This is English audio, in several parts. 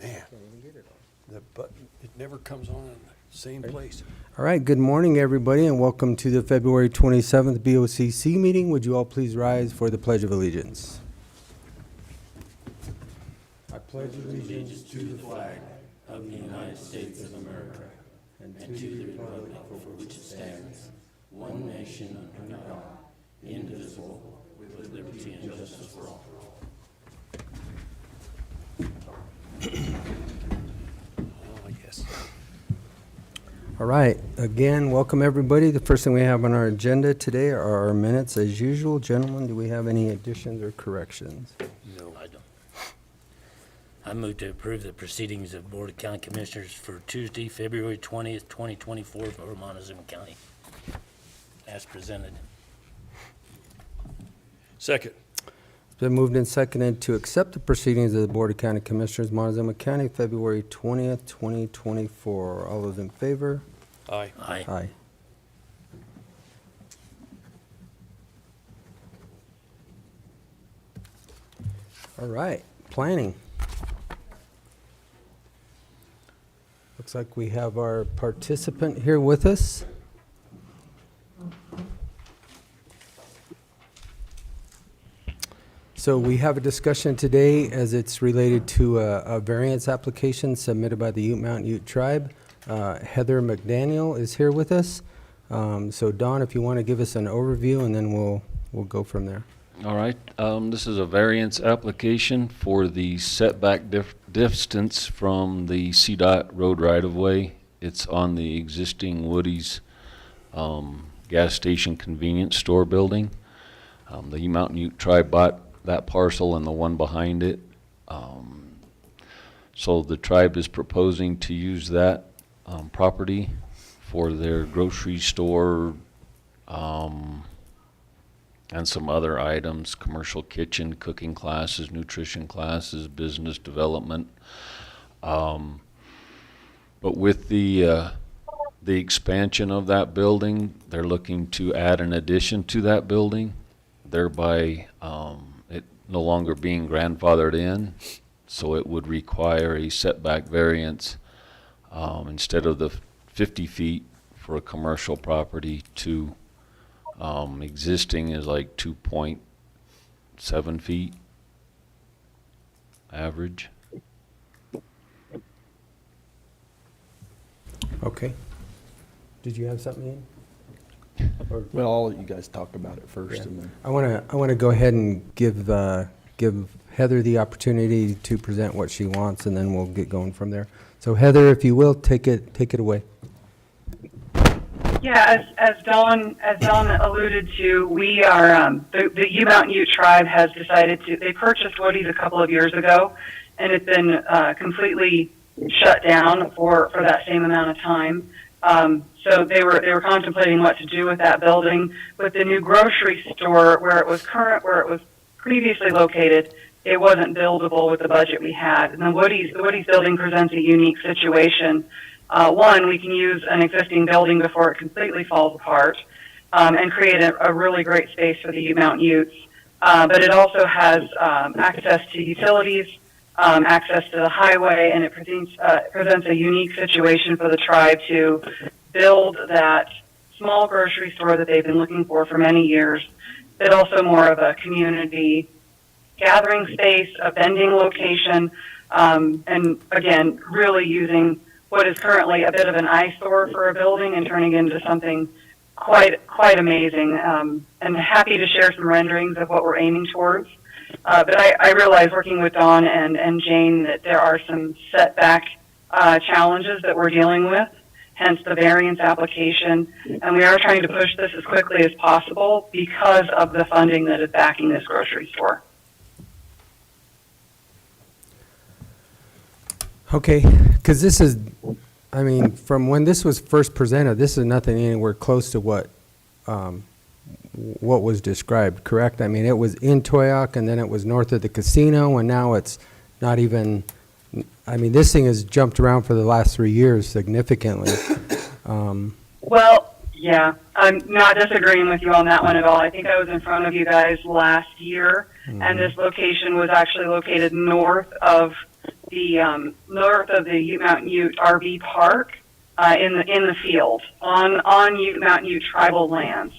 Man, the button, it never comes on in the same place. All right, good morning, everybody, and welcome to the February 27th BOCC meeting. Would you all please rise for the Pledge of Allegiance? I pledge allegiance to the flag of the United States of America and to the republic for which it stands, one nation under God, indivisible, with liberty and justice for all. Oh, yes. All right, again, welcome, everybody. The first thing we have on our agenda today are our minutes as usual. Gentlemen, do we have any additions or corrections? No, I don't. I move to approve the proceedings of Board of County Commissioners for Tuesday, February 20th, 2024 for Montezuma County, as presented. Second. It's been moved and seconded to accept the proceedings of the Board of County Commissioners, Montezuma County, February 20th, 2024. All those in favor? Aye. Aye. Aye. All right, planning. Looks like we have our participant here with us. So we have a discussion today as it's related to a variance application submitted by the Ute Mountain Ute Tribe. Heather McDaniel is here with us. So Don, if you want to give us an overview, and then we'll go from there. All right, this is a variance application for the setback distance from the CDOT road right-of-way. It's on the existing Woody's gas station convenience store building. The Ute Mountain Ute Tribe bought that parcel and the one behind it. So the tribe is proposing to use that property for their grocery store, and some other items, commercial kitchen, cooking classes, nutrition classes, business development. But with the expansion of that building, they're looking to add an addition to that building, thereby it no longer being grandfathered in. So it would require a setback variance instead of the 50 feet for a commercial property to existing is like 2.7 feet average. Okay. Did you have something in? Or, Well, I'll let you guys talk about it first, yeah. and then. I want to go ahead and give Heather the opportunity to present what she wants, and then we'll get going from there. So Heather, if you will, take it away. Yeah, as Dawn alluded to, we are the Ute Mountain Ute Tribe has decided to. They purchased Woody's a couple of years ago, and it's been completely shut down for that same amount of time. So they were contemplating what to do with that building. With the new grocery store where it was previously located, it wasn't buildable with the budget we had. And the Woody's building presents a unique situation. One, we can use an existing building before it completely falls apart, and create a really great space for the Ute Mountain Utes. But it also has access to utilities, access to the highway, and it presents a unique situation for the tribe to build that small grocery store that they've been looking for many years, but also more of a community gathering space, a vending location, and again, really using what is currently a bit of an eyesore for a building and turning into something quite amazing. And happy to share some renderings of what we're aiming towards. But I realize working with Dawn and Jane that there are some setback challenges that we're dealing with, hence the variance application. And we are trying to push this as quickly as possible because of the funding that is backing this grocery store. Okay, because this is, I mean, from when this was first presented, this is nothing anywhere close to what was described, correct? I mean, it was in Toyoak, and then it was north of the casino, and now it's not even, I mean, this thing has jumped around for the last 3 years significantly. Well, yeah, I'm not disagreeing with you on that one at all. I think I was in front of you guys last year, and this location was actually located north of north of the Ute Mountain Ute RV Park, in the field on Ute Mountain Ute tribal lands.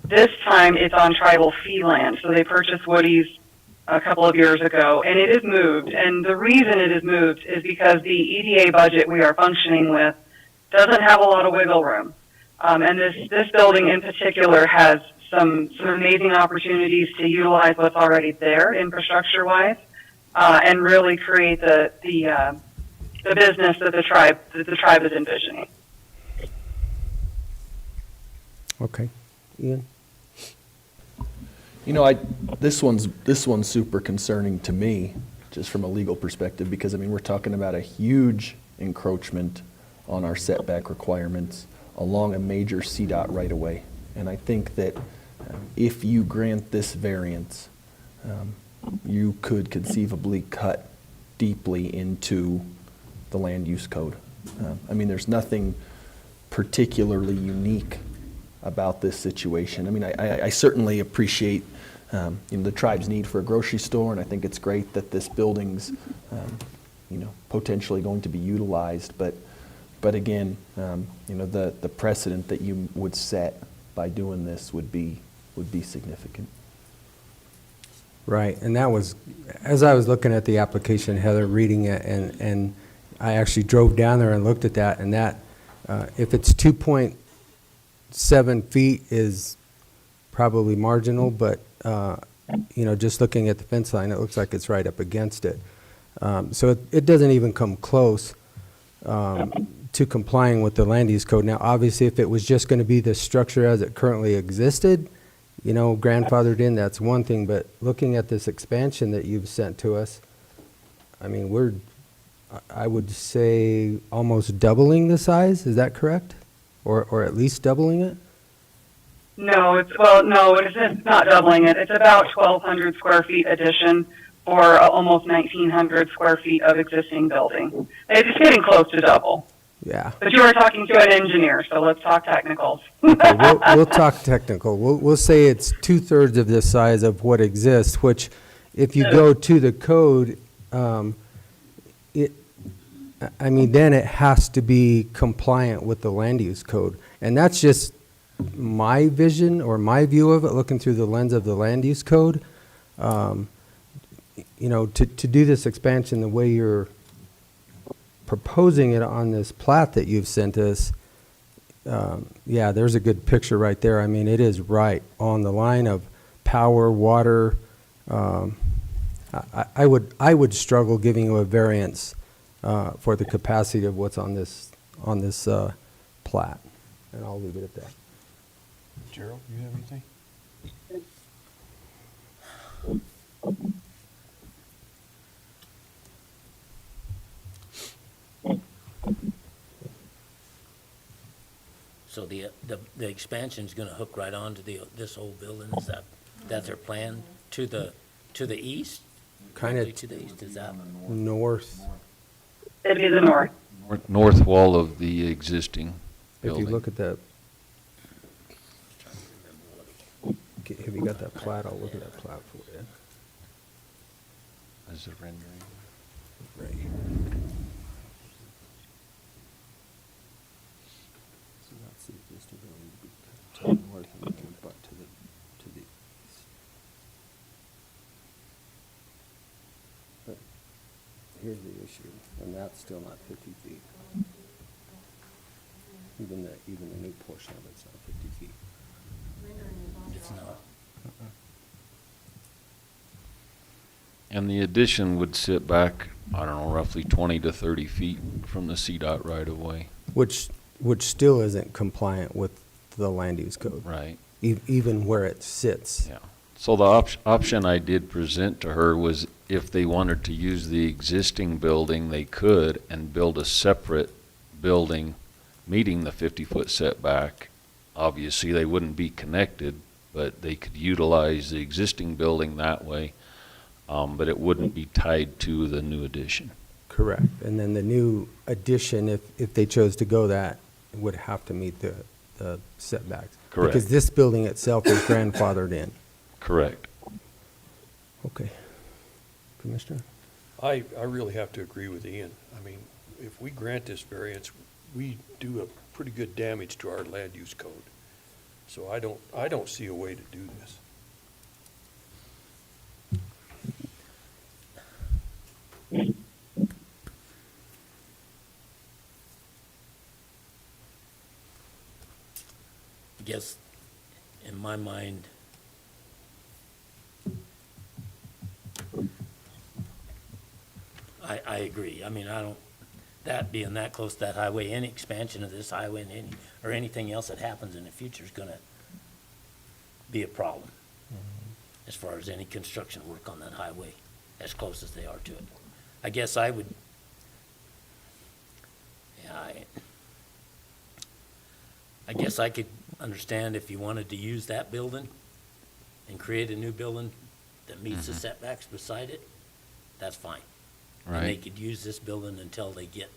This time it's on tribal fee land, so they purchased Woody's a couple of years ago, and it is moved. And the reason it is moved is because the EDA budget we are functioning with doesn't have a lot of wiggle room. And this building in particular has some amazing opportunities to utilize what's already there infrastructure-wise, and really create the business that the tribe is envisioning. Okay. Ian? You know, this one's super concerning to me, just from a legal perspective, because I mean, we're talking about a huge encroachment on our setback requirements along a major CDOT right-of-way. And I think that if you grant this variance, you could conceivably cut deeply into the land use code. I mean, there's nothing particularly unique about this situation. I mean, I certainly appreciate the tribe's need for a grocery store, and I think it's great that this building's potentially going to be utilized. But again, the precedent that you would set by doing this would be significant. Right, and that was, as I was looking at the application, Heather, reading it, and I actually drove down there and looked at that, and that, if it's 2.7 feet is probably marginal, but, just looking at the fence line, it looks like it's right up against it. So it doesn't even come close to complying with the land use code. Now, obviously, if it was just going to be the structure as it currently existed, grandfathered in, that's one thing, but looking at this expansion that you've sent to us, I mean, I would say almost doubling the size, is that correct? Or at least doubling it? No, it's not doubling it. It's about 1,200 square feet addition for almost 1,900 square feet of existing building. It's getting close to double. Yeah. But you were talking to an engineer, so let's talk technicals. Okay, we'll talk technical. We'll say it's 2/3 of the size of what exists, which if you go to the code, then it has to be compliant with the land use code. And that's just my vision or my view of it, looking through the lens of the land use code. To do this expansion the way you're proposing it on this plat that you've sent us, there's a good picture right there. I mean, it is right on the line of power, water. I would struggle giving you a variance for the capacity of what's on this plat, and I'll leave it at that. Gerald, you have anything? So the expansion's gonna hook right onto this old building, that's their plan, to the east? Kind Directly of to the east, is that? north. It'd be the north. North wall of the existing If you building. look at that, have you got that plat? I'll look at that plat for you. As a rendering. Right here. So that's the existing building to be to the north and we can butt to the east. But here's the issue, and that's still not 50 feet. Even the new portion of it's not 50 feet. It's not. And the addition would sit back, I don't know, roughly 20 to 30 feet from the CDOT right of way. Which still isn't compliant with the land use code. Right. Even where it sits. Yeah. So the option I did present to her was if they wanted to use the existing building, they could, and build a separate building meeting the 50-foot setback. Obviously, they wouldn't be connected, but they could utilize the existing building that way, but it wouldn't be tied to the new addition. Correct. And then the new addition, if they chose to go that, would have to meet the setbacks. Correct. Because this building itself is grandfathered in. Correct. Okay. Commissioner? I really have to agree with Ian. I mean, if we grant this variance, we do a pretty good damage to our land use code. So I don't see a way to do this. I guess, in my mind, I agree. I mean, I don't, that being that close to that highway, any expansion of this highway and any, or anything else that happens in the future is gonna be a problem as far as any construction work on that highway, as close as they are to it. I guess I would, yeah, I guess I could understand if you wanted to use that building and create a new building that meets the setbacks beside it, that's fine. And they Right. could use this building until they get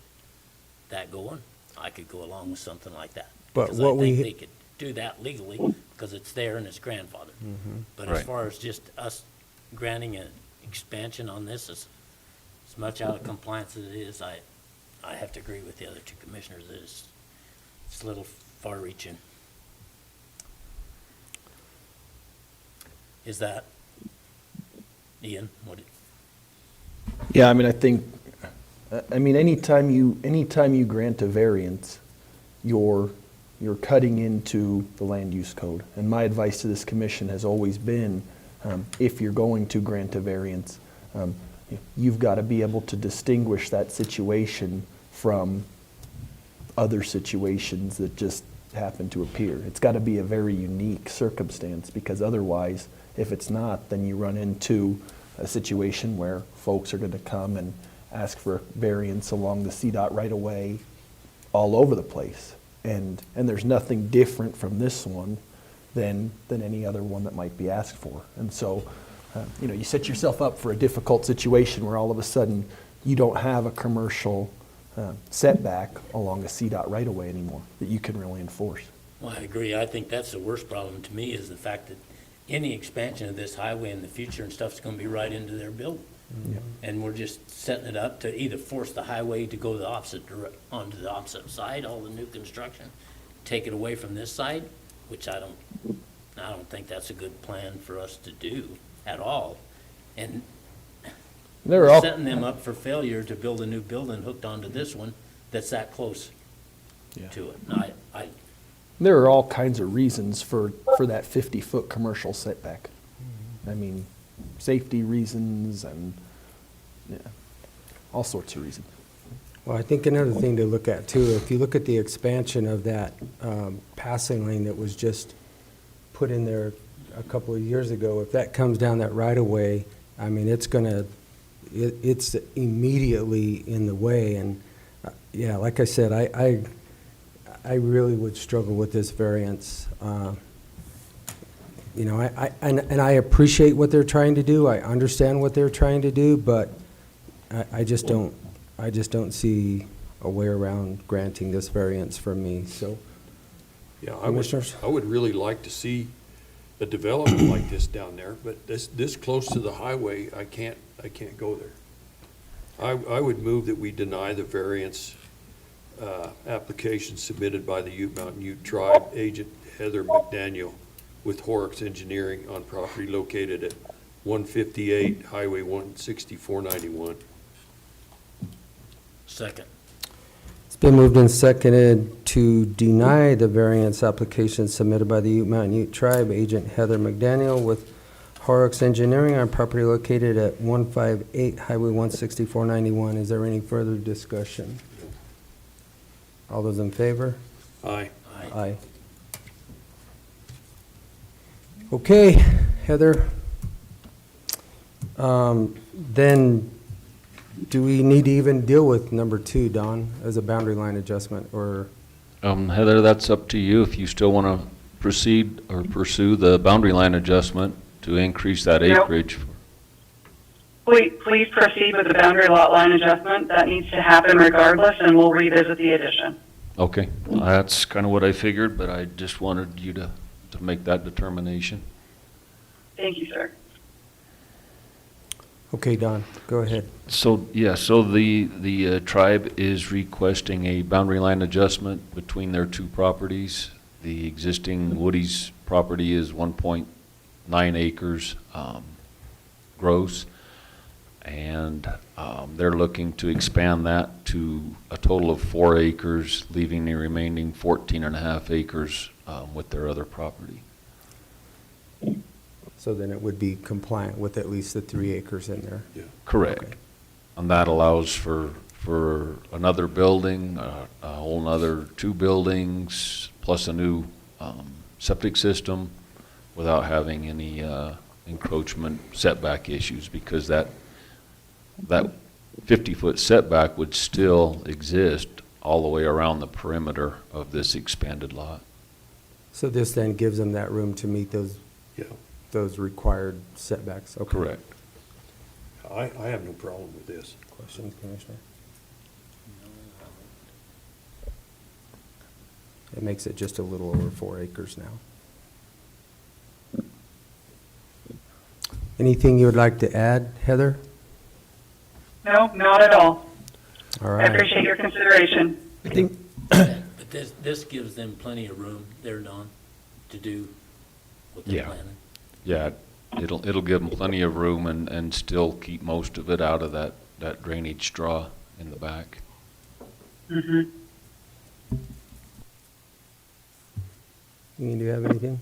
that going. I could go along with something like that. But Because what I think we- they could do that legally, because it's there and it's grandfathered. But as Right. far as just us granting an expansion on this, as much out of compliance as it is, I have to agree with the other two commissioners that it's a little far-reaching. Is that, Ian, what, Yeah, I mean, I think, I mean, anytime you grant a variance, you're cutting into the land use code. And my advice to this commission has always been, if you're going to grant a variance, you've got to be able to distinguish that situation from other situations that just happen to appear. It's got to be a very unique circumstance, because otherwise, if it's not, then you run into a situation where folks are going to come and ask for a variance along the CDOT right away all over the place. And there's nothing different from this one than any other one that might be asked for. And so, you set yourself up for a difficult situation where all of a sudden you don't have a commercial setback along a CDOT right away anymore that you can really enforce. well, I agree. I think that's the worst problem to me, is the fact that any expansion of this highway in the future and stuff's gonna be right into their building. And we're just setting it up to either force the highway to go the opposite onto the opposite side, all the new construction, take it away from this side, which I don't think that's a good plan for us to do at all. And They're all, setting them up for failure to build a new building hooked onto this one that's that close Yeah. to it. And there are all kinds of reasons for that 50-foot commercial setback. I mean, safety reasons and all sorts of reasons. Well, I think another thing to look at too, if you look at the expansion of that passing lane that was just put in there a couple of years ago, if that comes down that right of way, I mean, it's immediately in the way. And yeah, like I said, I really would struggle with this variance. I appreciate what they're trying to do. I understand what they're trying to do, but I just don't see a way around granting this variance for me, so. Yeah, Commissioners? I would really like to see a development like this down there, but this close to the highway, I can't go there. I would move that we deny the variance application submitted by the Ute Mountain Ute Tribe agent Heather McDaniel with Horrocks Engineering on property located at 158 Highway 16491. second. It's been moved and seconded to deny the variance application submitted by the Ute Mountain Ute Tribe agent Heather McDaniel with Horrocks Engineering on property located at 158 Highway 16491. Is there any further discussion? All those in favor? Aye. Aye. Okay, Heather. Then, do we need to even deal with number 2, Don, as a boundary line adjustment, or? Heather, that's up to you if you still want to proceed or pursue the boundary line adjustment to increase that Nope. acreage. Please proceed with the boundary lot line adjustment. That needs to happen regardless, and we'll revisit the addition. Okay, that's kind of what I figured, but I just wanted you to make that determination. Thank you, sir. Okay, Don, go ahead. So, yeah, so the tribe is requesting a boundary line adjustment between their two properties. The existing Woody's property is 1.9 acres gross, and they're looking to expand that to a total of 4 acres, leaving the remaining 14.5 acres with their other property. So then it would be compliant with at least the 3 acres in there. Yeah. Correct. Okay. And that allows for another building, a whole nother 2 buildings, plus a new septic system without having any encroachment setback issues, because that 50-foot setback would still exist all the way around the perimeter of this expanded lot. So this then gives them that room to meet Yeah, those required setbacks? Okay. Correct. I have no problem with this. Questions, Commissioner? It makes it just a little over 4 acres now. Anything you would like to add, Heather? No, not at all. All I right. appreciate your consideration. I think, But this gives them plenty of room there, Don, to do what they're Yeah. planning. Yeah, it'll give them plenty of room and still keep most of it out of that drainage draw in the back. Mhm. Do you have anything?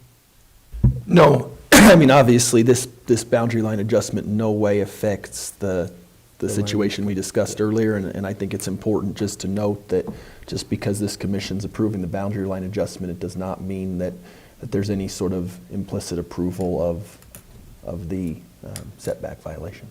no, I mean, obviously, this boundary line adjustment in no way affects the line. situation we discussed earlier, and I think it's important just to note that just because this commission's approving the boundary line adjustment, it does not mean that there's any sort of implicit approval of the setback violation.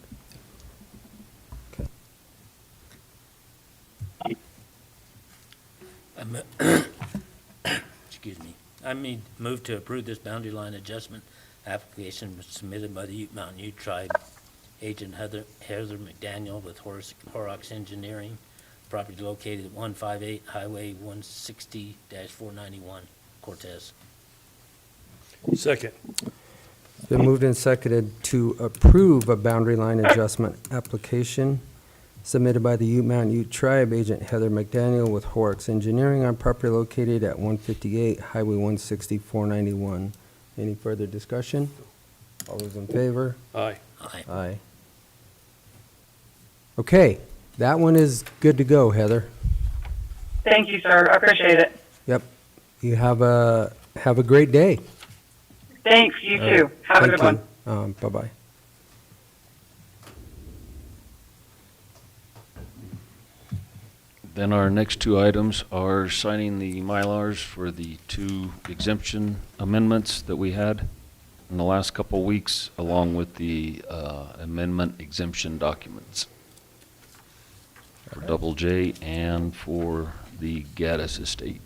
Excuse me. I move to approve this boundary line adjustment application submitted by the Ute Mountain Ute Tribe, Agent Heather McDaniel with Horrocks Engineering, property located at 158 Highway 160-491, Cortez. Second. It's been moved and seconded to approve a boundary line adjustment application submitted by the Ute Mountain Ute Tribe, Agent Heather McDaniel with Horrocks Engineering on property located at 158 Highway 160-491. Any further discussion? All those in favor? Aye. Aye. Aye. Okay, that one is good to go, Heather. Thank you, sir. I appreciate it. Yep. You have a great day. Thanks, you All right. too. Have a Thank good you. one. Bye-bye. Then our next 2 items are signing the Mylars for the 2 exemption amendments that we had in the last couple of weeks, along with the amendment exemption documents for Double J and for the Gaddis estate.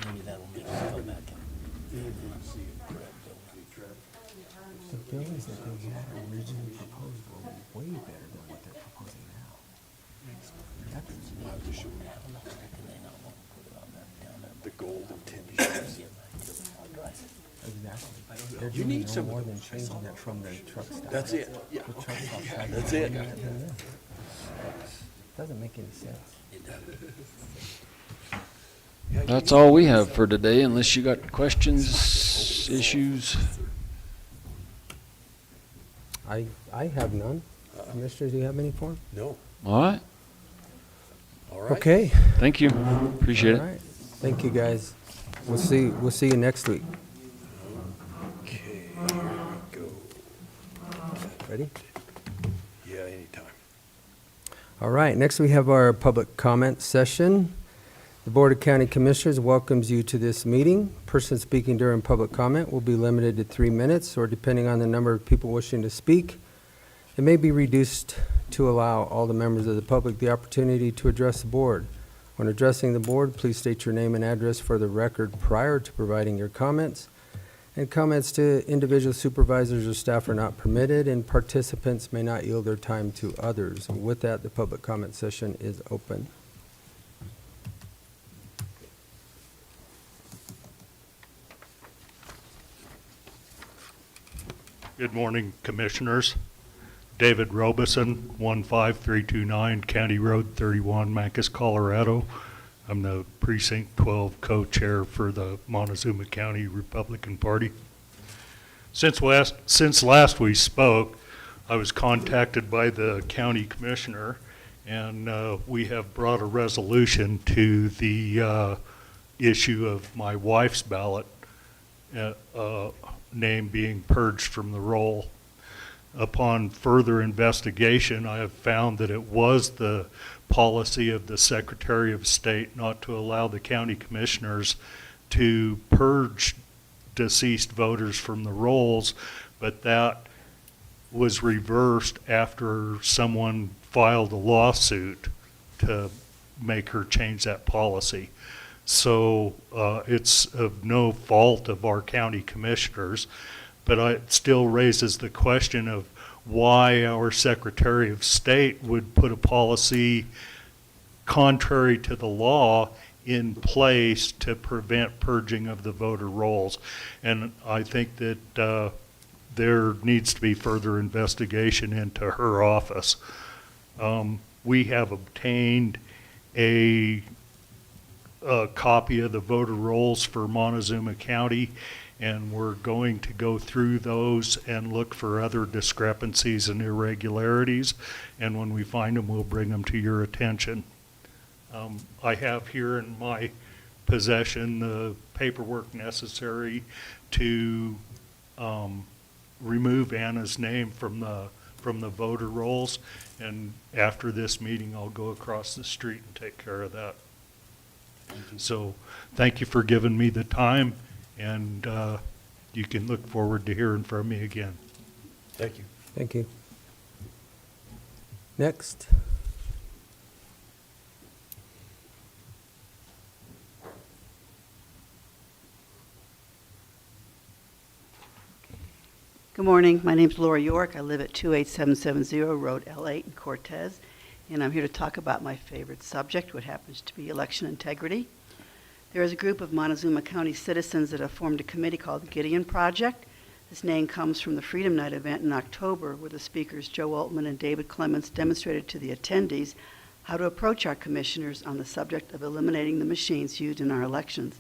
Maybe that'll make us go back The buildings that they had originally proposed were way better than what they're proposing now. The golden tennis. Exactly. They're doing no more than changing it from the truck stop. That's it, yeah. The truck stop side. That's it. Doesn't make any sense. That's all we have for today, unless you got questions, issues. I have none. Commissioners, do you have any for 'em? No, All right, all right. Okay. thank you, appreciate All it. right. Thank you, guys. We'll see you next week. Okay, here we go. Ready? Yeah, anytime. All right, next we have our public comment session. The Board of County Commissioners welcomes you to this meeting. Person speaking during public comment will be limited to 3 minutes, or depending on the number of people wishing to speak, it may be reduced to allow all the members of the public the opportunity to address the board. When addressing the board, please state your name and address for the record prior to providing your comments. And comments to individual supervisors or staff are not permitted, and participants may not yield their time to others. With that, the public comment session is open. Good morning, Commissioners. David Robeson, 15329 County Road 31, Mancos, Colorado. I'm the Precinct 12 co-chair for the Montezuma County Republican Party. Since last we spoke, I was contacted by the county commissioner, and we have brought a resolution to the issue of my wife's ballot name being purged from the roll. Upon further investigation, I have found that it was the policy of the Secretary of State not to allow the county commissioners to purge deceased voters from the rolls, but that was reversed after someone filed a lawsuit to make her change that policy. So it's of no fault of our county commissioners, but it still raises the question of why our Secretary of State would put a policy contrary to the law in place to prevent purging of the voter rolls. And I think that there needs to be further investigation into her office. We have obtained a copy of the voter rolls for Montezuma County, and we're going to go through those and look for other discrepancies and irregularities, and when we find them, we'll bring them to your attention. I have here in my possession the paperwork necessary to remove Anna's name from the voter rolls, and after this meeting, I'll go across the street and take care of that. So thank you for giving me the time, and you can look forward to hearing from me again. Thank you. Thank you. Next. Good morning. My name's Laura York. I live at 28770 Road L8 in Cortez. and I'm here to talk about my favorite subject, what happens to be election integrity. There is a group of Montezuma County citizens that have formed a committee called the Gideon Project. This name comes from the Freedom Night event in October, where the speakers Joe Altman and David Clements demonstrated to the attendees how to approach our commissioners on the subject of eliminating the machines used in our elections.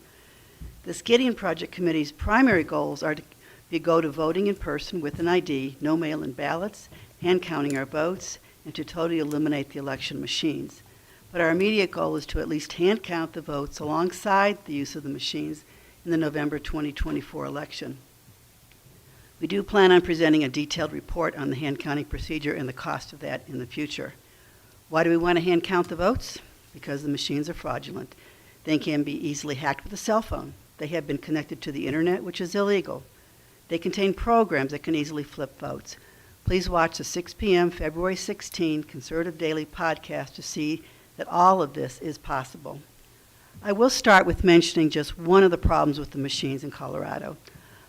This Gideon Project Committee's primary goals are to go to voting in person with an ID, no mail-in ballots, hand counting our votes, and to totally eliminate the election machines. But our immediate goal is to at least hand count the votes alongside the use of the machines in the November 2024 election. We do plan on presenting a detailed report on the hand counting procedure and the cost of that in the future. Why do we want to hand count the votes? Because the machines are fraudulent. They can be easily hacked with a cell phone. They have been connected to the internet, which is illegal. They contain programs that can easily flip votes. Please watch the 6 p.m. February 16 Conservative Daily podcast to see that all of this is possible. I will start with mentioning just one of the problems with the machines in Colorado.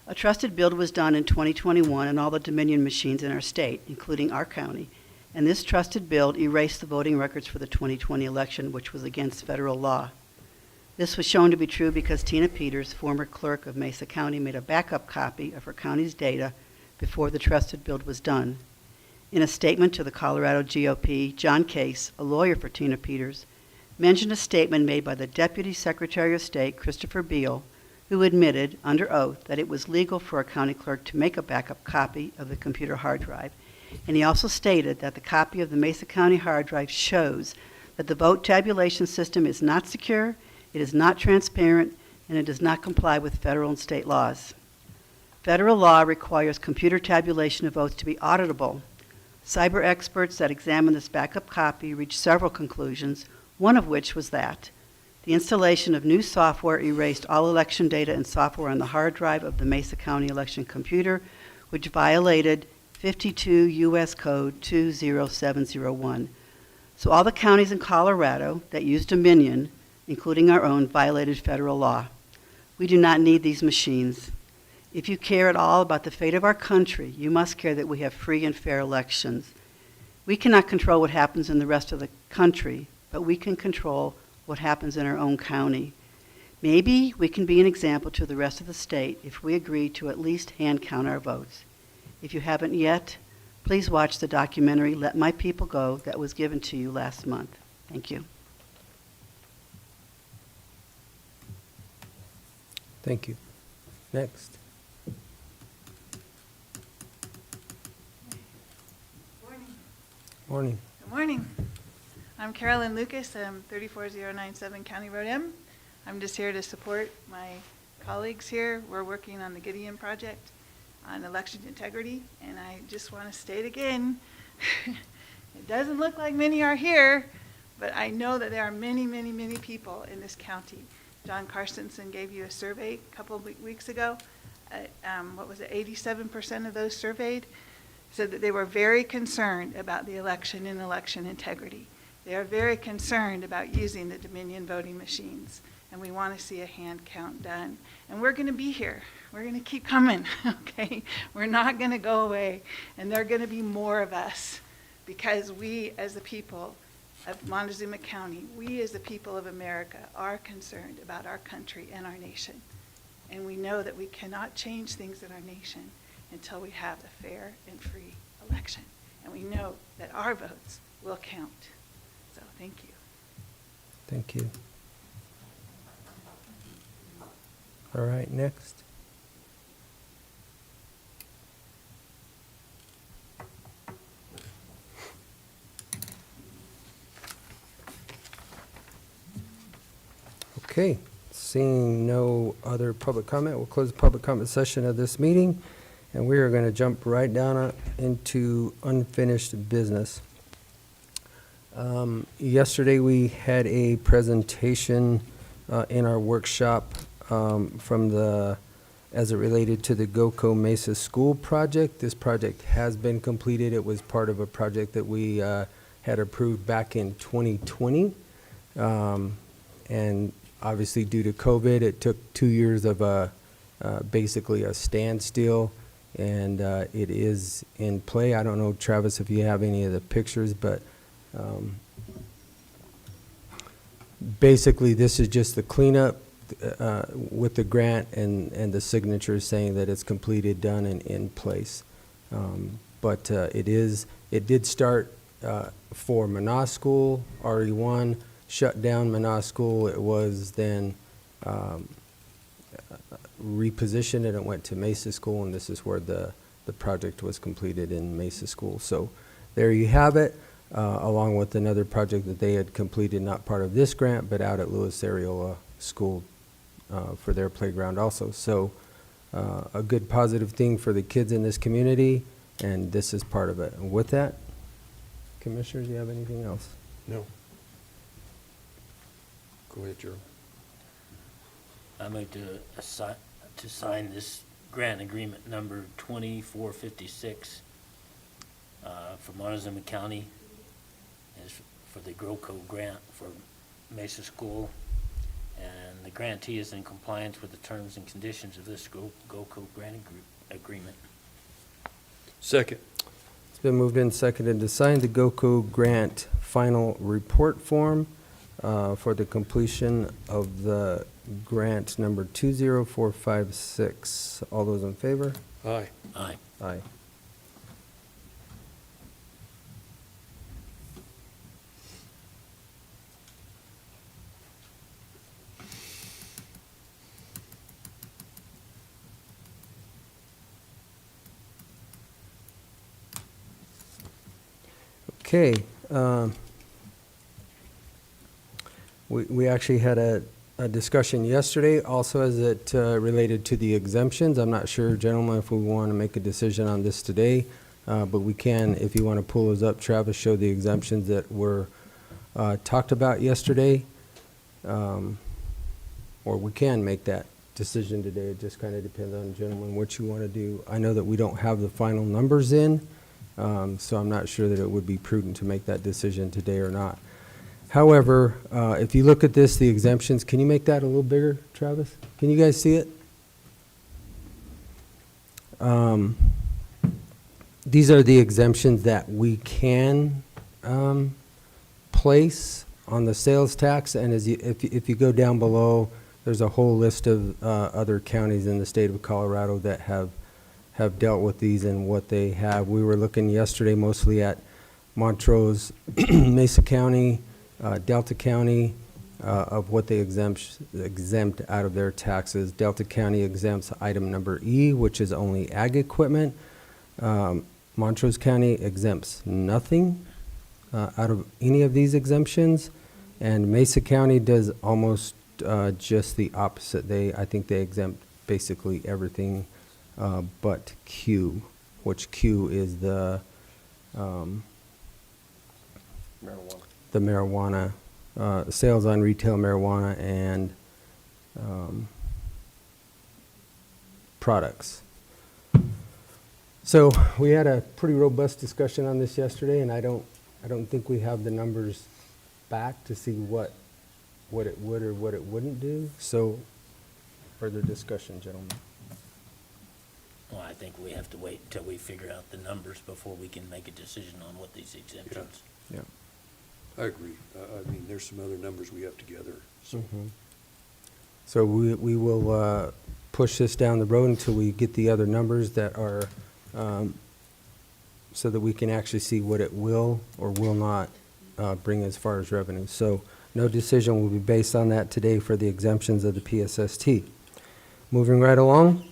A trusted build was done in 2021 on all the Dominion machines in our state, including our county, and this trusted build erased the voting records for the 2020 election, which was against federal law. This was shown to be true because Tina Peters, former clerk of Mesa County, made a backup copy of her county's data before the trusted build was done. In a statement to the Colorado GOP, John Case, a lawyer for Tina Peters, mentioned a statement made by the Deputy Secretary of State, Christopher Beal, who admitted under oath that it was legal for a county clerk to make a backup copy of the computer hard drive. And he also stated that the copy of the Mesa County hard drive shows that the vote tabulation system is not secure, it is not transparent, and it does not comply with federal and state laws. Federal law requires computer tabulation of votes to be auditable. Cyber experts that examined this backup copy reached several conclusions, one of which was that the installation of new software erased all election data and software on the hard drive of the Mesa County election computer, which violated 52 U.S. Code 20701. So all the counties in Colorado that use Dominion, including our own, violated federal law. We do not need these machines. If you care at all about the fate of our country, you must care that we have free and fair elections. We cannot control what happens in the rest of the country, but we can control what happens in our own county. Maybe we can be an example to the rest of the state if we agree to at least hand count our votes. If you haven't yet, please watch the documentary Let My People Go that was given to you last month. Thank you. Thank you. Next. Morning. Good morning. I'm Carolyn Lucas. I'm 34097 County Road M. I'm just here to support my colleagues here. We're working on the Gideon Project on election integrity, and I just want to state again, it doesn't look like many are here, but I know that there are many, many, many people in this county. John Carstensen gave you a survey a couple of weeks ago. 87% of those surveyed said that they were very concerned about the election and election integrity. They are very concerned about using the Dominion voting machines, and we want to see a hand count done. And we're going to be here. We're going to keep coming, okay? We're not going to go away, and there are going to be more of us because we, as the people of Montezuma County, we as the people of America are concerned about our country and our nation. And we know that we cannot change things in our nation until we have a fair and free election. And we know that our votes will count. So thank you. Thank you. All right, next. Okay, seeing no other public comment, we'll close the public comment session of this meeting, and we are going to jump right down into unfinished business. Yesterday we had a presentation in our workshop as it related to the GOCO Mesa School project. This project has been completed. It was part of a project that we had approved back in 2020. And obviously due to COVID, it took 2 years of basically a standstill, and it is in play. I don't know, Travis, if you have any of the pictures, but basically, this is just the cleanup with the grant and the signatures saying that it's completed, done, and in place. But it did start for Manah School, RE1, shut down Manah School. It was then repositioned and it went to Mesa School, and this is where the project was completed in Mesa School. So there you have it, along with another project that they had completed, not part of this grant, but out at Louis Areola School for their playground also. So a good positive thing for the kids in this community, and this is part of it. And with that, Commissioners, do you have anything else? No. Go ahead, Gerald. I move to sign this grant agreement number 2456 for Montezuma County is for the GrowCo grant for Mesa School, and the grantee is in compliance with the terms and conditions of this GrowCo grant agreement. Second. It's been moved and seconded to sign the GoCo grant final report form for the completion of the grant number 20456. All those in favor? Aye. Aye. Aye. Okay. We actually had a discussion yesterday also as it related to the exemptions. I'm not sure, gentlemen, if we want to make a decision on this today, but we can, if you want to pull those up, Travis, show the exemptions that were talked about yesterday. Or we can make that decision today. It just kind of depends on, gentlemen, what you want to do. I know that we don't have the final numbers in, so I'm not sure that it would be prudent to make that decision today or not. However, if you look at this, the exemptions, can you make that a little bigger, Travis? Can you guys see it? These are the exemptions that we can place on the sales tax, and if you go down below, there's a whole list of other counties in the state of Colorado that have dealt with these and what they have. We were looking yesterday mostly at Montrose, Mesa County, Delta County, of what they exempt out of their taxes. Delta County exempts item number E, which is only ag equipment. Montrose County exempts nothing out of any of these exemptions, and Mesa County does almost just the opposite. I think they exempt basically everything but Q, which Q is the marijuana, sales on retail marijuana and products. So we had a pretty robust discussion on this yesterday, and I don't think we have the numbers back to see what it would or what it wouldn't do. So further discussion, gentlemen. Well, I think we have to wait until we figure out the numbers before we can make a decision on what these exemptions. Yeah. I agree. I mean, there's some other numbers we have to gather. So So we will push this down the road until we get the other numbers that are, so that we can actually see what it will or will not bring as far as revenue. So no decision will be based on that today for the exemptions of the PSST. Moving right along,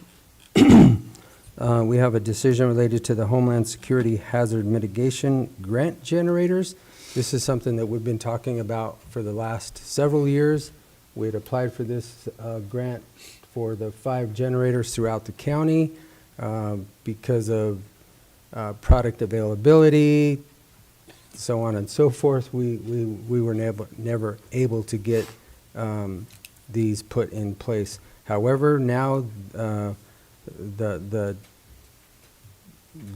we have a decision related to the Homeland Security Hazard Mitigation Grant Generators. This is something that we've been talking about for the last several years. We had applied for this grant for the 5 generators throughout the county because of product availability, so on and so forth. We were never able to get these put in place. However, now the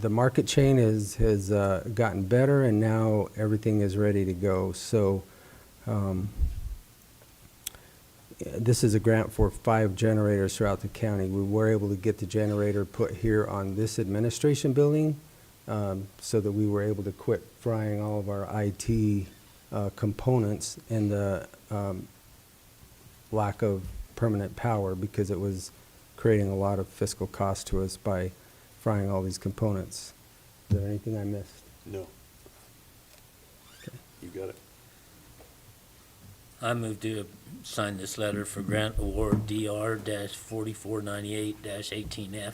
market chain has gotten better, and now everything is ready to go. So this is a grant for 5 generators throughout the county. We were able to get the generator put here on this administration building so that we were able to quit frying all of our IT components in the lack of permanent power because it was creating a lot of fiscal cost to us by frying all these components. Is there anything I missed? No. You got it. I move to sign this letter for grant award DR-4498-18F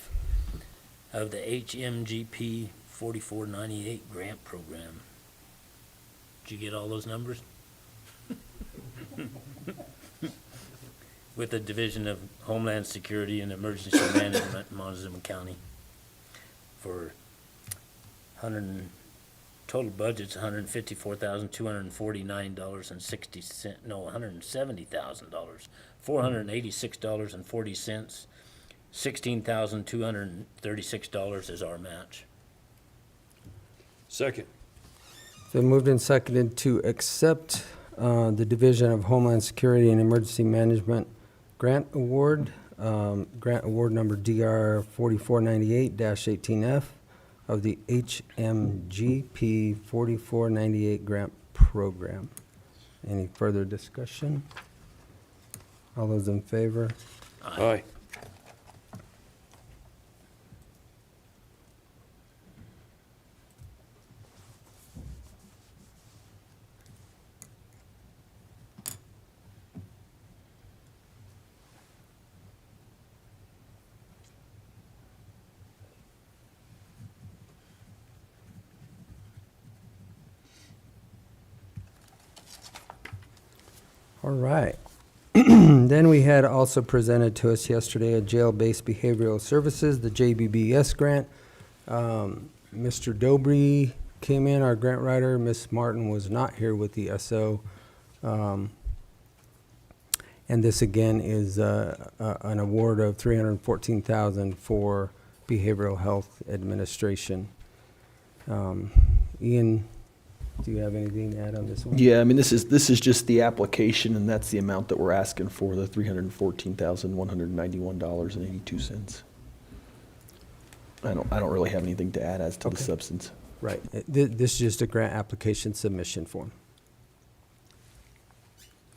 of the HMGP 4498 grant program. Did you get all those numbers? With the Division of Homeland Security and Emergency Management in Montezuma County for total budget's $154,249.60, no, $170,000, $486.40, $16,236 is our match. Second. So moved and seconded to accept the Division of Homeland Security and Emergency Management Grant Award, grant award number DR 4498-18F of the HMGP 4498 grant program. Any further discussion? All those in favor? Aye. All right. Then we had also presented to us yesterday a jail-based behavioral services, the JBBS grant. Mr. Dobry came in, our grant writer. Miss Martin was not here with the SO. And this again is an award of $314,000 for behavioral health administration. Ian, do you have anything to add on this one? Yeah, I mean, this is just the application, and that's the amount that we're asking for, the $314,191.82. I don't really have anything to add as to the Okay. substance. Right. This is just a grant application submission form.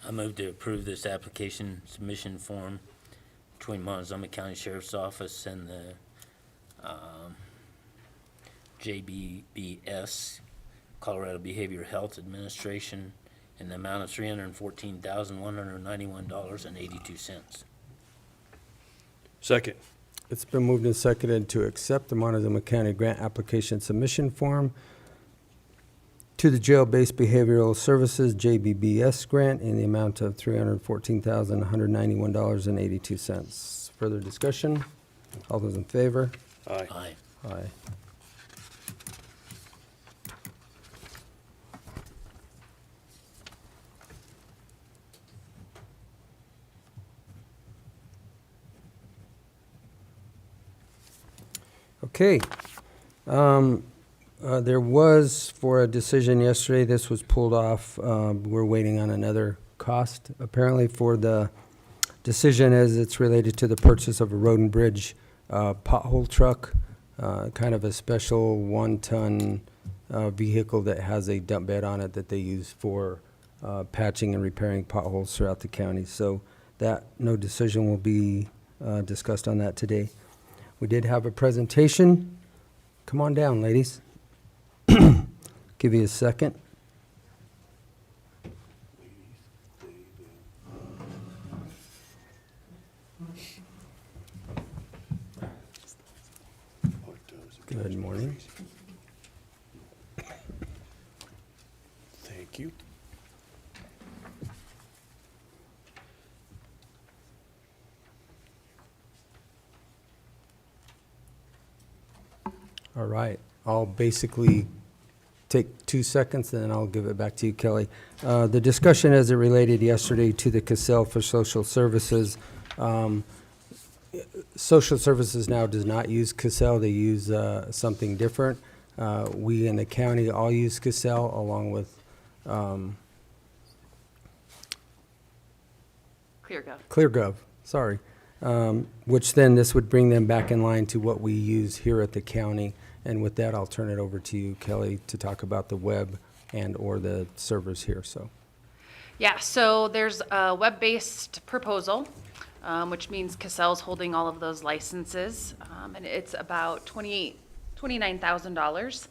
I move to approve this application submission form between Montezuma County Sheriff's Office and the JBBS, Colorado Behavioral Health Administration, in the amount of $314,191.82. Second. It's been moved and seconded to accept the Montezuma County grant application submission form to the Jail-Based Behavioral Services, JBBS grant, in the amount of $314,191.82. Further discussion? All those in favor? Aye. Aye. Aye. Okay. There was, for a decision yesterday, this was pulled off. We're waiting on another cost, apparently, for the decision as it's related to the purchase of a road and bridge pothole truck, kind of a special one-ton vehicle that has a dump bed on it that they use for patching and repairing potholes throughout the county. So that, no decision will be discussed on that today. We did have a presentation. Come on down, ladies. Give you a second. Good morning. Thank you. All right. I'll basically take 2 seconds, and then I'll give it back to you, Kelly. The discussion as it related yesterday to the CASEL for social services. Social services now does not use CASEL. They use something different. We in the county all use CASEL along with ClearGov, sorry. Which then this would bring them back in line to what we use here at the county. And with that, I'll turn it over to you, Kelly, to talk about the web and or the servers here. So, Yeah, so there's a web-based proposal, which means Cassell's holding all of those licenses, and it's about $29,000.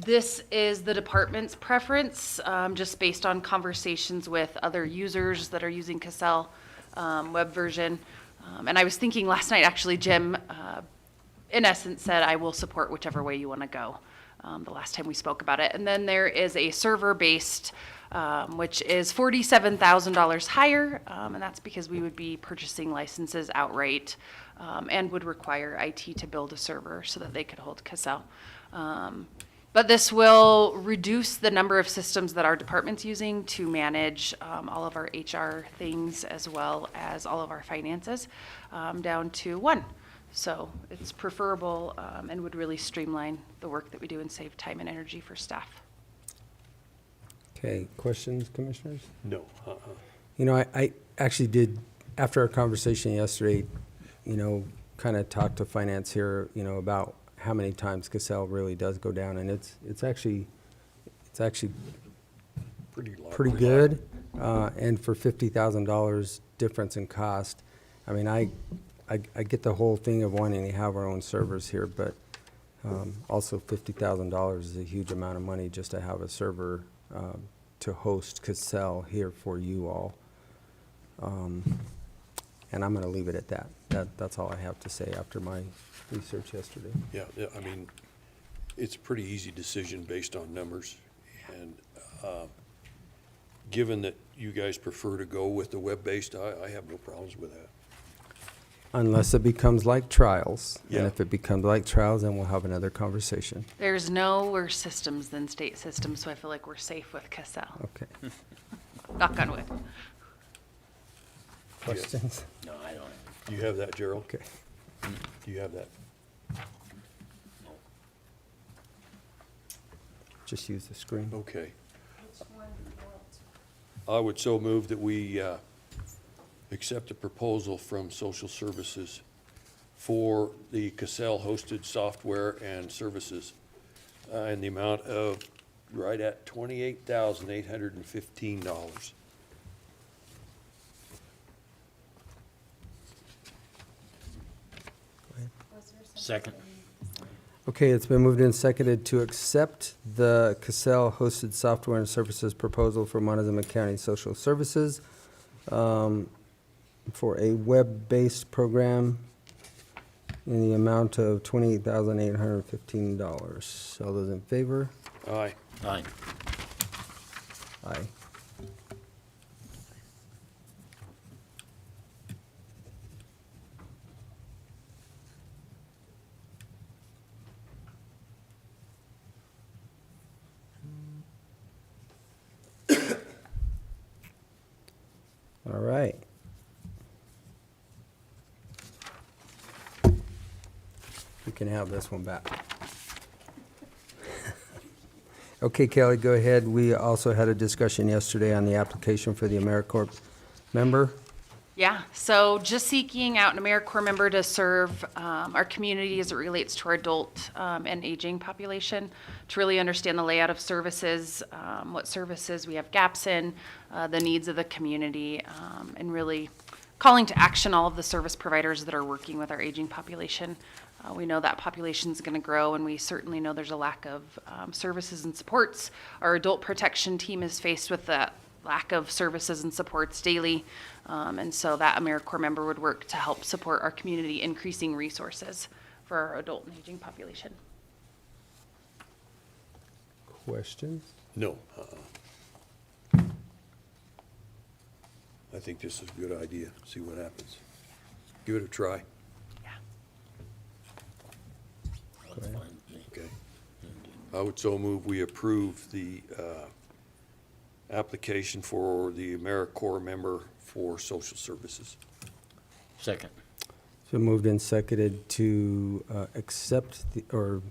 This is the department's preference, just based on conversations with other users that are using Cassell web version. And I was thinking last night, actually, Jim, in essence, said, I will support whichever way you want to go, the last time we spoke about it. And then there is a server-based, which is $47,000 higher, and that's because we would be purchasing licenses outright and would require IT to build a server so that they could hold Cassell. But this will reduce the number of systems that our department's using to manage all of our HR things as well as all of our finances down to one. So it's preferable and would really streamline the work that we do and save time and energy for staff. Okay, questions, commissioners? No. You know, I actually did, after our conversation yesterday, you know, kind of talked to finance here, you know, about how many times Cassell really does go down, and it's actually pretty good. And for $50,000 difference in cost, I mean, I get the whole thing of wanting to have our own servers here, but also $50,000 is a huge amount of money just to have a server to host Cassell here for you all. And I'm going to leave it at that. That's all I have to say after my research yesterday. Yeah, I mean, it's a pretty easy decision based on numbers. And given that you guys prefer to go with the web-based, I have no problems with that. Unless it becomes like trials. Yeah. And if it becomes like trials, then we'll have another conversation. There's no worse systems than state systems, so I feel like we're safe with Cassell. Okay. Knock on wood. Questions? No, I don't. Do you have that, Gerald? Okay. Do you have that? Just use the screen. Okay. I would so move that we accept a proposal from Social Services for the Cassell hosted software and services in the amount of right at $28,815. Second. Okay, it's been moved and seconded to accept the Cassell hosted software and services proposal for Montezuma County Social Services for a web-based program in the amount of $28,815. All those in favor? Aye. Aye. Aye. All right. You can have this one back. Okay, Kelly, go ahead. We also had a discussion yesterday on the application for the AmeriCorps member. Yeah, so just seeking out an AmeriCorps member to serve our community as it relates to our adult and aging population, to really understand the layout of services, what services we have gaps in, the needs of the community, and really calling to action all of the service providers that are working with our aging population. We know that population is going to grow, and we certainly know there's a lack of services and supports. Our adult protection team is faced with that lack of services and supports daily, and so that AmeriCorps member would work to help support our community, increasing resources for our adult and aging population. Questions? No. I think this is a good idea. See what happens. Give it a try. That's fine with me. Okay. I would so move we approve the application for the AmeriCorps member for social services. Second. So moved and seconded to accept or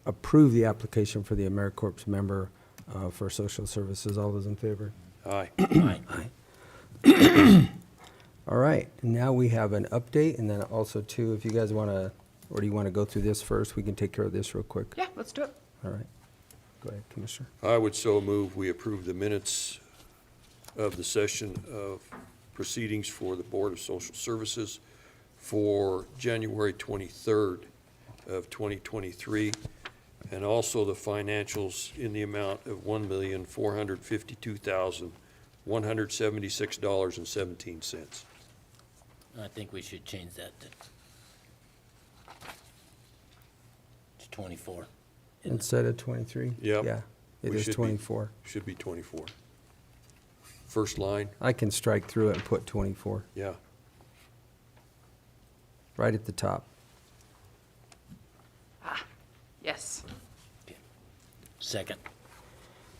approve the application for the AmeriCorps member for social services. All those in favor? Aye. Aye. All right, now we have an update, and then also too, if you guys want to, or do you want to go through this first? We can take care of this real quick. Yeah, let's do it. All right. Go ahead, Commissioner. I would so move we approve the minutes of the session of proceedings for the Board of Social Services for January 23rd of 2023, and also the financials in the amount of $1,452,176.17. I think we should change that to 24. Instead of 23? Yep. Yeah, it We is should be- 24. Should be 24. First line, I can strike through it and put 24, yeah. right at the top. Yes. Second.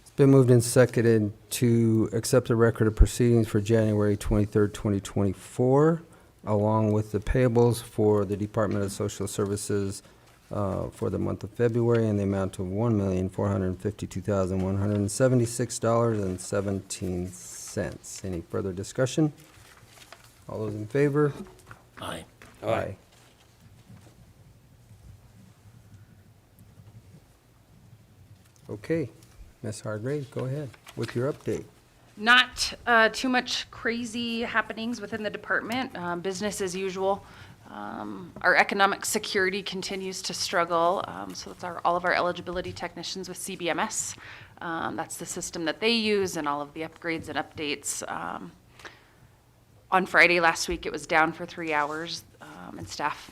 It's been moved and seconded to accept the record of proceedings for January 23rd, 2024, along with the payables for the Department of Social Services for the month of February in the amount of $1,452,176.17. Any further discussion? All those in favor? Aye. Aye. Okay, Ms. Hargrave, go ahead with your update. Not too much crazy happenings within the department, business as usual. Our economic security continues to struggle, so that's all of our eligibility technicians with CBMS. That's the system that they use and all of the upgrades and updates. On Friday last week, it was down for 3 hours, and staff,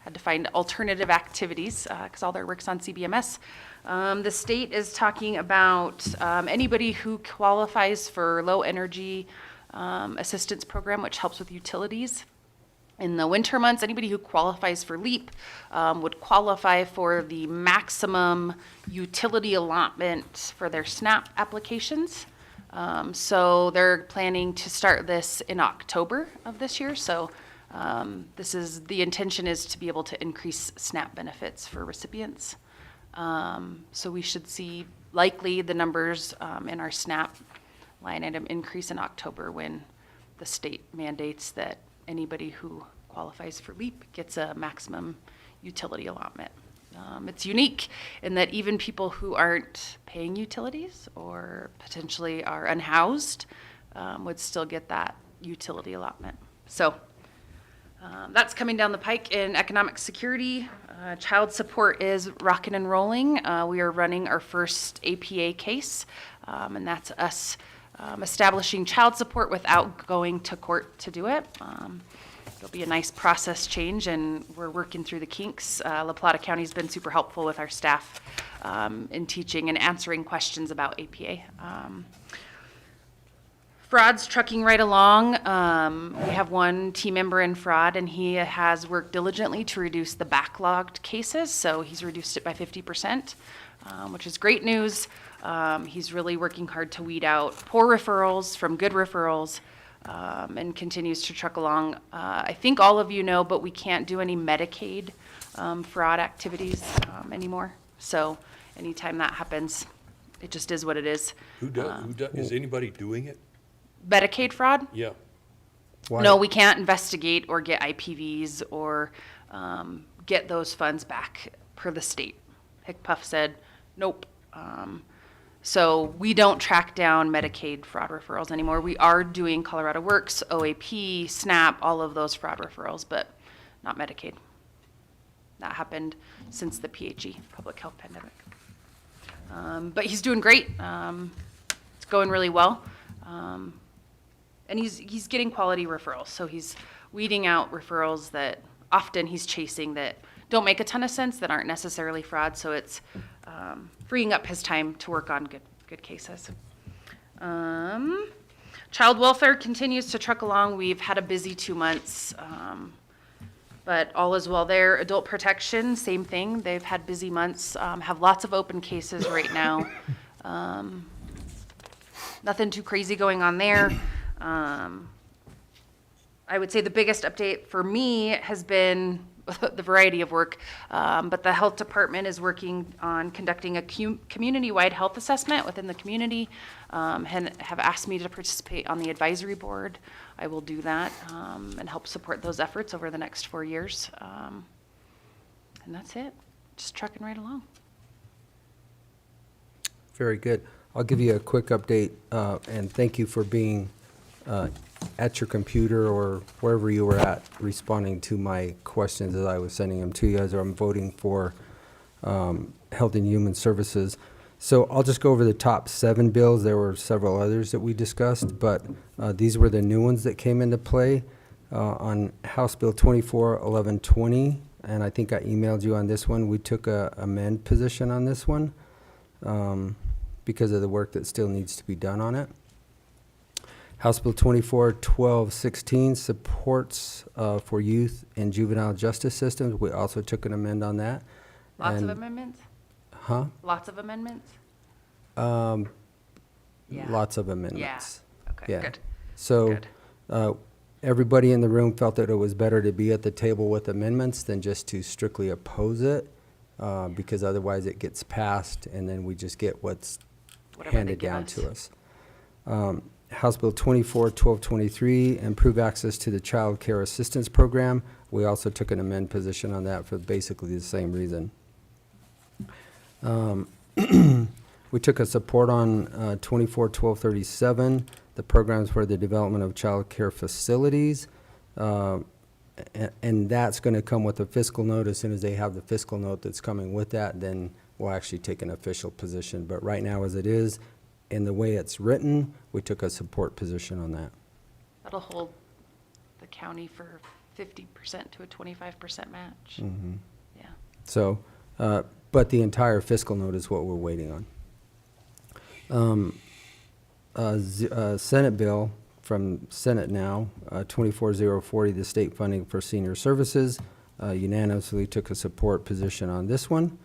had to find alternative activities because all their work's on CBMS. The state is talking about anybody who qualifies for low energy assistance program, which helps with utilities. In the winter months, anybody who qualifies for LEAP would qualify for the maximum utility allotment for their SNAP applications. So they're planning to start this in October of this year. So the intention is to be able to increase SNAP benefits for recipients. So we should see likely the numbers in our SNAP line item increase in October when the state mandates that anybody who qualifies for LEAP gets a maximum utility allotment. It's unique in that even people who aren't paying utilities or potentially are unhoused would still get that utility allotment. So that's coming down the pike in economic security. Child support is rocking and rolling. We are running our first APA case, and that's us establishing child support without going to court to do it. It'll be a nice process change, and we're working through the kinks. La Plata County's been super helpful with our staff in teaching and answering questions about APA. Fraud's trucking right along. We have one team member in fraud, and he has worked diligently to reduce the backlogged cases, so he's reduced it by 50%, which is great news. He's really working hard to weed out poor referrals from good referrals, and continues to truck along. I think all of you know, but we can't do any Medicaid fraud activities anymore. So anytime that happens, it just is what it is. Who does, is anybody doing it? Medicaid fraud? Yeah. Why- No, we can't investigate or get IPVs or get those funds back per the state. HICPUF said, nope. So we don't track down Medicaid fraud referrals anymore. We are doing Colorado Works, OAP, SNAP, all of those fraud referrals, but not Medicaid. That happened since the PHE, public health pandemic. But he's doing great. It's going really well. And he's getting quality referrals. So he's weeding out referrals that often he's chasing that don't make a ton of sense, that aren't necessarily fraud. So it's freeing up his time to work on good cases. Child welfare continues to truck along. We've had a busy 2 months, but all is well there. Adult protection, same thing. They've had busy months, have lots of open cases right now. Nothing too crazy going on there. I would say the biggest update for me has been the variety of work, but the health department is working on conducting a community-wide health assessment within the community, and have asked me to participate on the advisory board. I will do that and help support those efforts over the next 4 years. And that's it, just trucking right along. Very good. I'll give you a quick update, and thank you for being at your computer or wherever you were at, responding to my questions as I was sending them to you as I'm voting for Health and Human Services. So I'll just go over the top 7 bills. There were several others that we discussed, but these were the new ones that came into play. On House Bill 241120, and I think I emailed you on this one, we took a amend position on this one because of the work that still needs to be done on it. House Bill 241216 supports for youth and juvenile justice systems. We also took an amend on that. Lots of And- amendments? Huh? Lots of amendments? Yeah. Lots of amendments. Okay, Yeah. good. So, Good. everybody in the room felt that it was better to be at the table with amendments than just to strictly oppose it, because otherwise it gets passed and then we just get what's Whatever they handed give down us. to us. House Bill 241223, improve access to the Child Care Assistance Program. We also took an amend position on that for basically the same reason. We took a support on 241237, the programs for the development of child care facilities. And that's going to come with a fiscal note. As soon as they have the fiscal note that's coming with that, then we'll actually take an official position. But right now, as it is, in the way it's written, we took a support position on that. That'll hold the county for 50% to a 25% match. Yeah. So, but the entire fiscal note is what we're waiting on. Senate bill from Senate now, 24040, the state funding for senior services, unanimously took a support position on this one.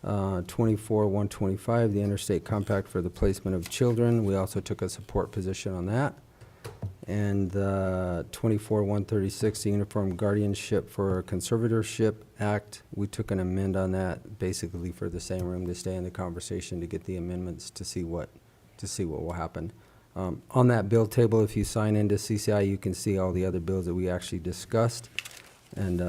24125, the interstate compact for the placement of children, we also took a support position on that. And 24136, the Uniform Guardianship for Conservatorship Act, we took an amend on that, basically for the same room to stay in the conversation to get the amendments to see what will happen. On that bill table, if you sign into CCI, you can see all the other bills that we actually discussed and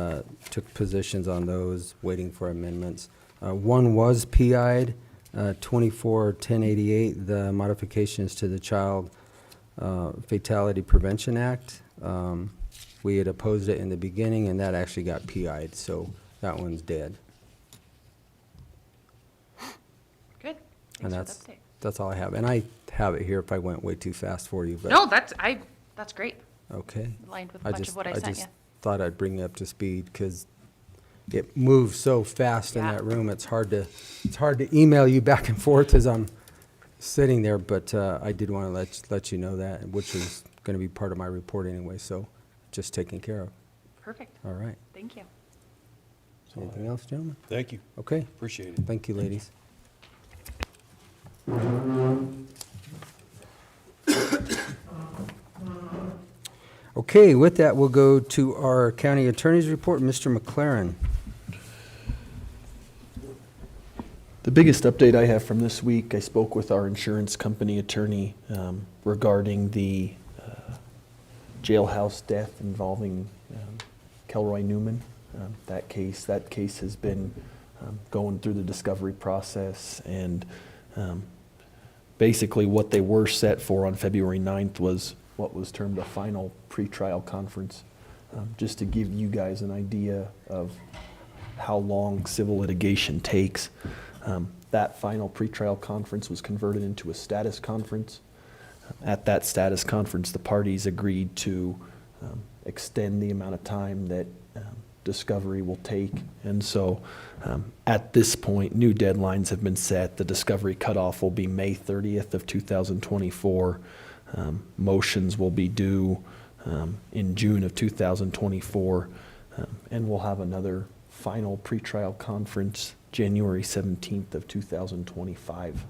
took positions on those, waiting for amendments. One was PI'd, 241088, the modifications to the Child Fatality Prevention Act. We had opposed it in the beginning, and that actually got PI'd, so that one's dead. Good. And Thanks for the update. that's all I have. And I have it here if I went way too fast for you, but. No, that's great. Okay. Aligned with much of what I sent you. Thought I'd bring you up to speed because it moves so fast in Yeah. that room. It's hard to email you back and forth as I'm sitting there, but I did want to let you know that, which is going to be part of my report anyway, so just taken care of. Perfect. All right. Thank you. Anything else, gentlemen? Thank you. Okay. Appreciate it. Thank you, ladies. Okay, with that, we'll go to our county attorney's report. Mr. McLaren. The biggest update I have from this week, I spoke with our insurance company attorney regarding the jailhouse death involving Kelroy Newman. That case has been going through the discovery process, and basically what they were set for on February 9th was what was termed a final pretrial conference. Just to give you guys an idea of how long civil litigation takes. That final pretrial conference was converted into a status conference. At that status conference, the parties agreed to extend the amount of time that discovery will take. And so at this point, new deadlines have been set. The discovery cutoff will be May 30th of 2024. Motions will be due in June of 2024. And we'll have another final pretrial conference January 17th of 2025.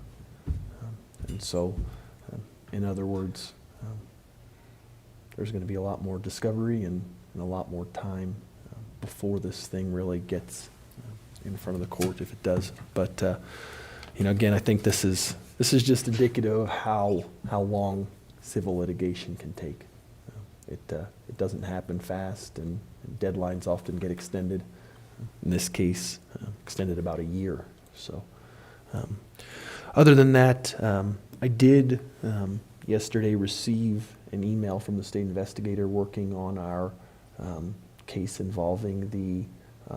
And so, in other words, there's going to be a lot more discovery and a lot more time before this thing really gets in front of the court, if it does. But again, I think this is just indicative of how long civil litigation can take. It doesn't happen fast, and deadlines often get extended. In this case, extended about a year. So, other than that, I did yesterday receive an email from the state investigator working on our case involving the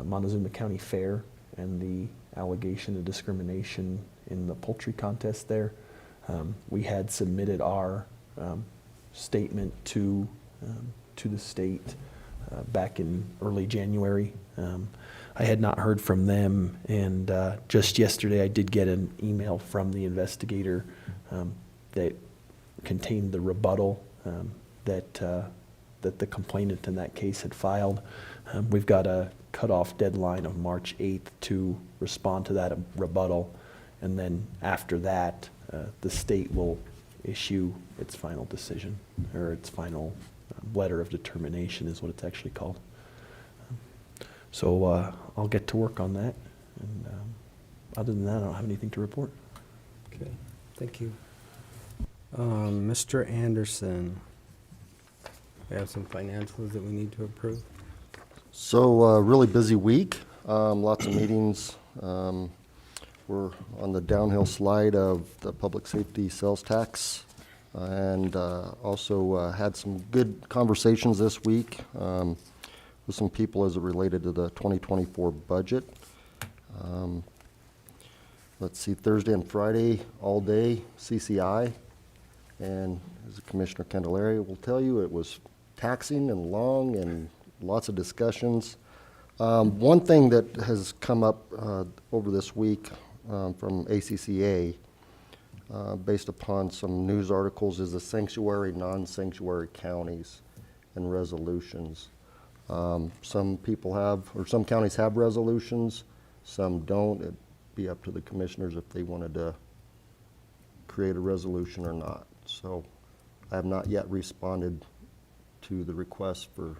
Montezuma County Fair and the allegation of discrimination in the poultry contest there. We had submitted our statement to the state back in early January. I had not heard from them, and just yesterday I did get an email from the investigator that contained the rebuttal that the complainant in that case had filed. We've got a cutoff deadline of March 8th to respond to that rebuttal, and then after that, the state will issue its final decision, or its final letter of determination is what it's actually called. So I'll get to work on that, and other than that, I don't have anything to report. Okay, thank you. Mr. Anderson, we have some financials that we need to approve. So, really busy week, lots of meetings. We're on the downhill slide of the public safety sales tax, and also had some good conversations this week with some people as it related to the 2024 budget. Let's see, Thursday and Friday, all day, CCI. And as Commissioner Candelaria will tell you, it was taxing and long and lots of discussions. One thing that has come up over this week from ACCA, based upon some news articles, is the sanctuary, non-sanctuary counties and resolutions. Some people have, or some counties have resolutions, some don't. It'd be up to the commissioners if they wanted to create a resolution or not. So I have not yet responded to the request for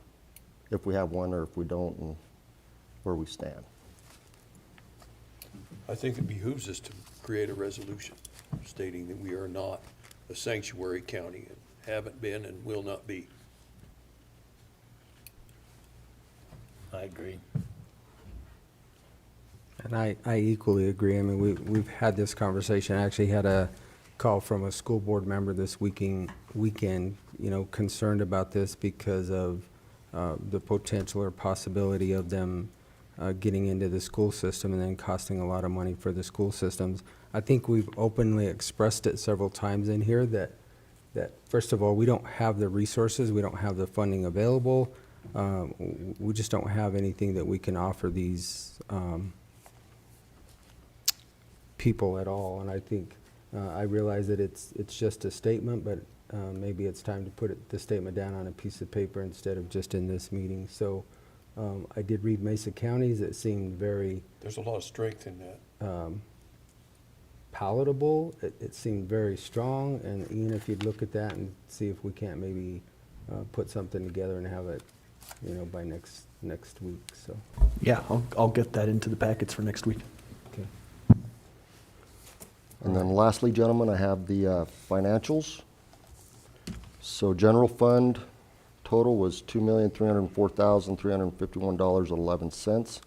if we have one or if we don't, and where we stand. I think it behooves us to create a resolution stating that we are not a sanctuary county, and haven't been and will not be. I agree. And I equally agree. I mean, we've had this conversation. I actually had a call from a school board member this weekend, concerned about this because of the potential or possibility of them getting into the school system and then costing a lot of money for the school systems. I think we've openly expressed it several times in here that first of all, we don't have the resources, we don't have the funding available. We just don't have anything that we can offer these people at all. And I think I realize that it's just a statement, but maybe it's time to put the statement down on a piece of paper instead of just in this meeting. So I did read Mesa County's. It seemed very There's a lot of strength in that. palatable. It seemed very strong. And Ian, if you'd look at that and see if we can't maybe put something together and have it, by next week. So Yeah, I'll get that into the packets for next week. okay. And then lastly, gentlemen, I have the financials. So general fund total was $2,304,351.11.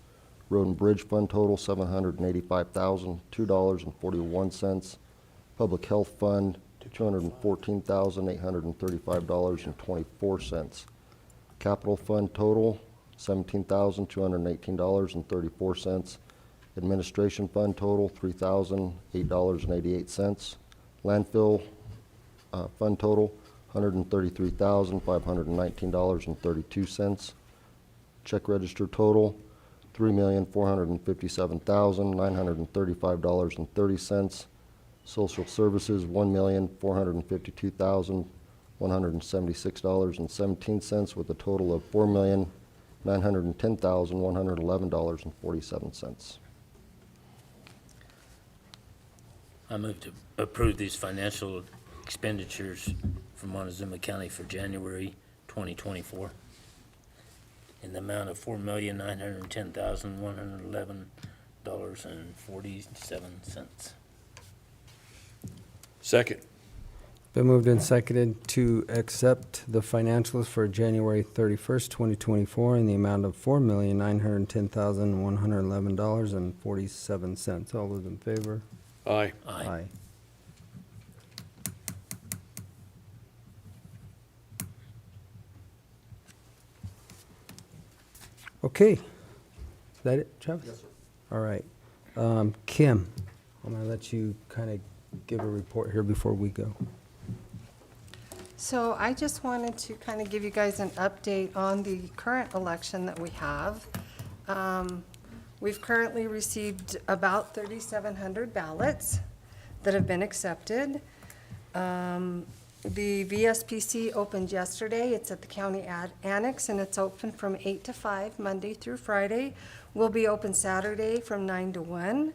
Road and bridge fund total, $785,002.41. Public health fund, $214,835.24. Capital fund total, $17,218.34. Administration fund total, $3,008.88. Landfill fund total, $133,519.32. Check register total, $3,457,935.30. Social services, $1,452,176.17, with a total of $4,910,111.47. I move to approve these financial expenditures for Montezuma County for January 2024 in the amount of $4,910,111.47. Second. Been moved and seconded to accept the financials for January 31st, 2024 in the amount of $4,910,111.47. All those in favor? Aye. Aye. Okay. Is that it, Travis? Yes, sir. All right. Kim, I'm going to let you kind of give a report here before we go. So I just wanted to kind of give you guys an update on the current election that we have. We've currently received about 3,700 ballots that have been accepted. The VSPC opened yesterday. It's at the county annex, and it's open from 8 to 5, Monday through Friday. We'll be open Saturday from 9 to 1.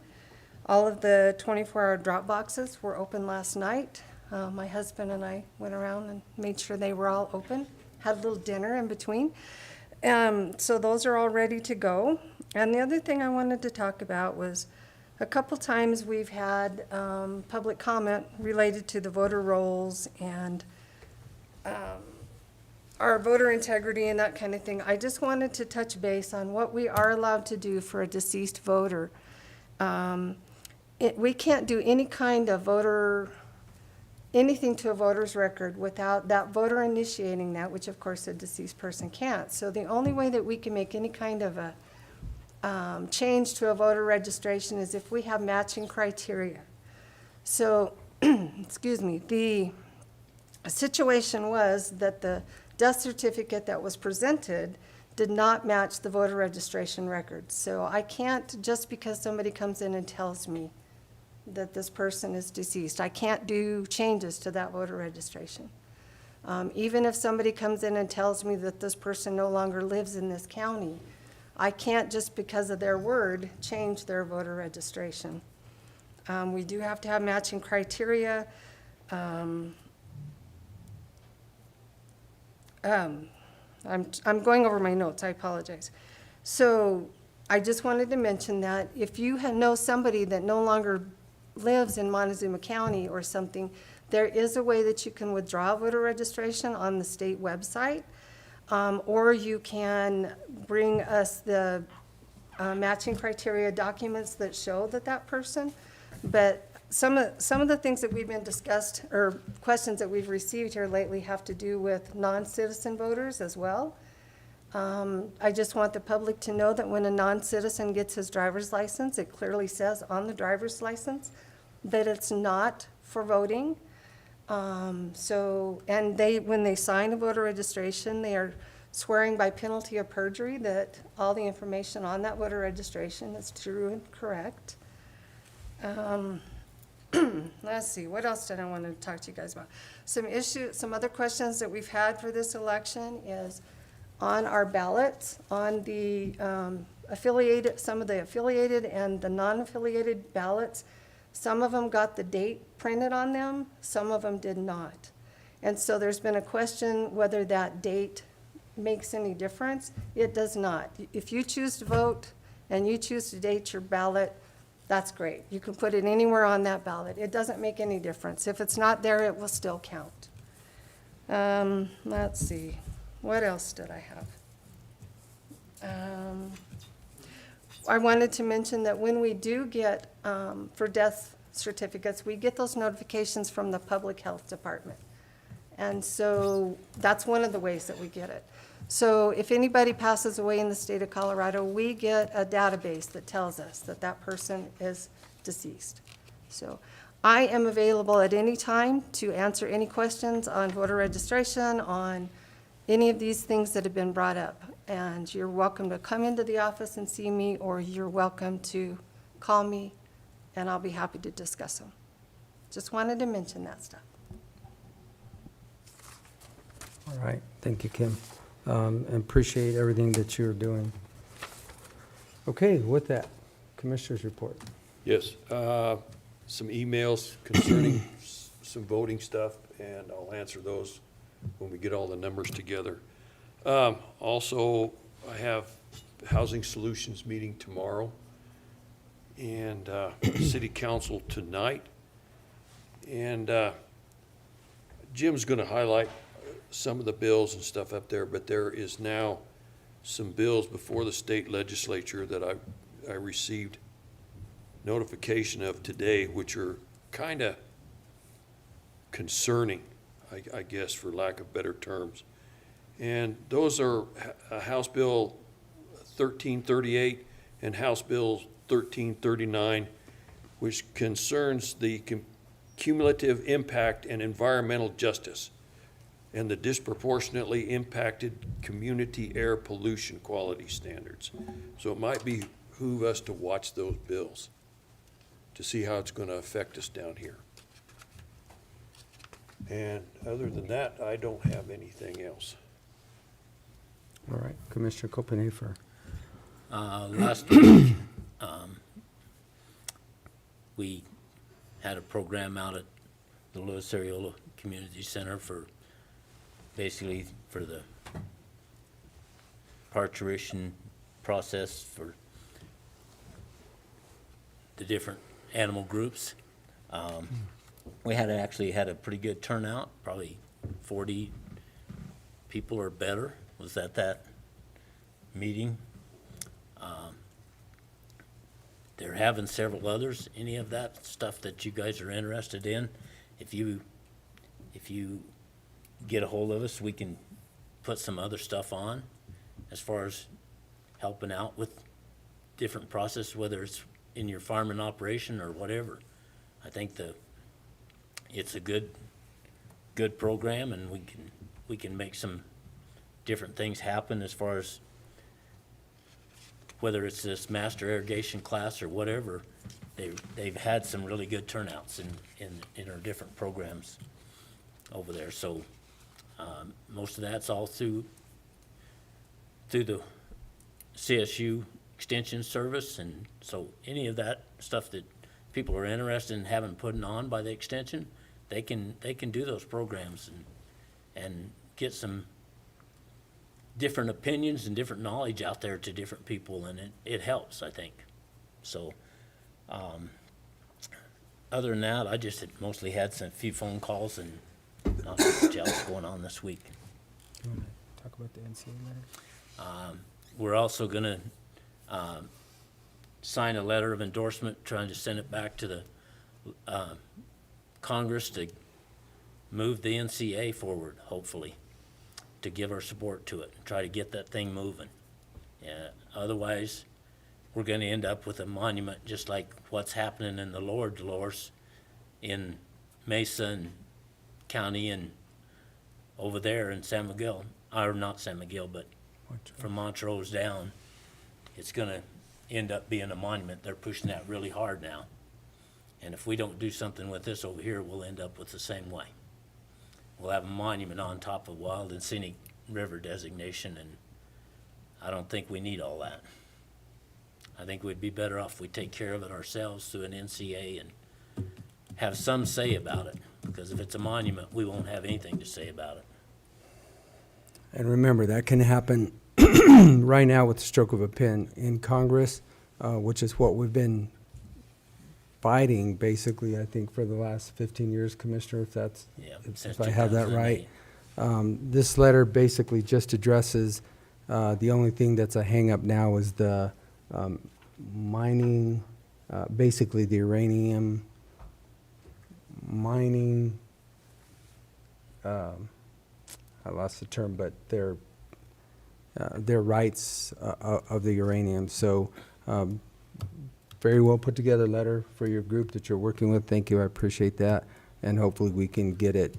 All of the 24-hour drop boxes were open last night. My husband and I went around and made sure they were all open, had a little dinner in between. So those are all ready to go. And the other thing I wanted to talk about was a couple times we've had public comment related to the voter rolls and our voter integrity and that kind of thing. I just wanted to touch base on what we are allowed to do for a deceased voter. We can't do any kind of anything to a voter's record without that voter initiating that, which of course a deceased person can't. So the only way that we can make any kind of a change to a voter registration is if we have matching criteria. So, excuse me, the situation was that the death certificate that was presented did not match the voter registration record. So I can't, just because somebody comes in and tells me that this person is deceased, I can't do changes to that voter registration. Even if somebody comes in and tells me that this person no longer lives in this county, I can't, just because of their word, change their voter registration. We do have to have matching criteria. I'm going over my notes, I apologize. So I just wanted to mention that if you know somebody that no longer lives in Montezuma County or something, there is a way that you can withdraw voter registration on the state website. Or you can bring us the matching criteria documents that show that person. But some of the things that we've been discussed, or questions that we've received here lately, have to do with non-citizen voters as well. I just want the public to know that when a non-citizen gets his driver's license, it clearly says on the driver's license that it's not for voting. And when they sign a voter registration, they are swearing by penalty of perjury that all the information on that voter registration is true and correct. Let's see, what else did I want to talk to you guys about? Some other questions that we've had for this election is on our ballots, on the some of the affiliated and the non-affiliated ballots. Some of them got the date printed on them, some of them did not. And so there's been a question whether that date makes any difference. It does not. If you choose to vote and you choose to date your ballot, that's great. You can put it anywhere on that ballot. It doesn't make any difference. If it's not there, it will still count. Let's see. What else did I have? I wanted to mention that when we do get, for death certificates, we get those notifications from the Public Health Department. And so that's one of the ways that we get it. So if anybody passes away in the state of Colorado, we get a database that tells us that that person is deceased. So I am available at any time to answer any questions on voter registration, on any of these things that have been brought up. And you're welcome to come into the office and see me, or you're welcome to call me, and I'll be happy to discuss them. Just wanted to mention that stuff. All right, thank you, Kim. And appreciate everything that you're doing. Okay, with that, Commissioner's report. Yes, some emails concerning some voting stuff, and I'll answer those when we get all the numbers together. Also, I have Housing Solutions meeting tomorrow and City Council tonight. And Jim's going to highlight some of the bills and stuff up there, but there is now some bills before the state legislature that I received notification of today, which are kind of concerning, I guess, for lack of better terms. And those are House Bill 1338 and House Bill 1339, which concerns the cumulative impact and environmental justice and the disproportionately impacted community air pollution quality standards. So it might behoove us to watch those bills to see how it's going to affect us down here. And other than that, I don't have anything else. All right, Commissioner Copenhaver. Last week, we had a program out at the Louis Ariola Community Center for basically for the parturition process for the different animal groups. We actually had a pretty good turnout, probably 40 people or better was at that meeting. They're having several others. Any of that stuff that you guys are interested in, if you get a hold of us, we can put some other stuff on as far as helping out with different processes, whether it's in your farming operation or whatever. I think it's a good program, and we can make some different things happen as far as whether it's this master irrigation class or whatever. They've had some really good turnouts in our different programs over there. So most of that's all through the CSU Extension Service, and so any of that stuff that people are interested in having put on by the extension, they can do those programs and get some different opinions and different knowledge out there to different people, and it helps, I think. So other than that, I just had mostly had a few phone calls and not much else going on this week. You want to talk about the NCA letter? We're also going to sign a letter of endorsement, trying to send it back to the Congress to move the NCA forward, hopefully, to give our support to it and try to get that thing moving. Otherwise, we're going to end up with a monument just like what's happening in the lower Dolores in Mesa and County and over there in San Miguel, or not San Miguel, but from Montrose down. It's going to end up being a monument. They're pushing that really hard now. And if we don't do something with this over here, we'll end up with the same way. We'll have a monument on top of Wild and Scenic River designation, and I don't think we need all that. I think we'd be better off if we take care of it ourselves through an NCA and have some say about it, because if it's a monument, we won't have anything to say about it. And remember, that can happen right now with the stroke of a pen in Congress, which is what we've been fighting, basically, I think, for the last 15 years, Commissioner, if I have that right. This letter basically just addresses, the only thing that's a hang-up now is the mining, basically the uranium mining, I lost the term, but their rights of the uranium. So very well put together letter for your group that you're working with. Thank you, I appreciate that. And hopefully we can get it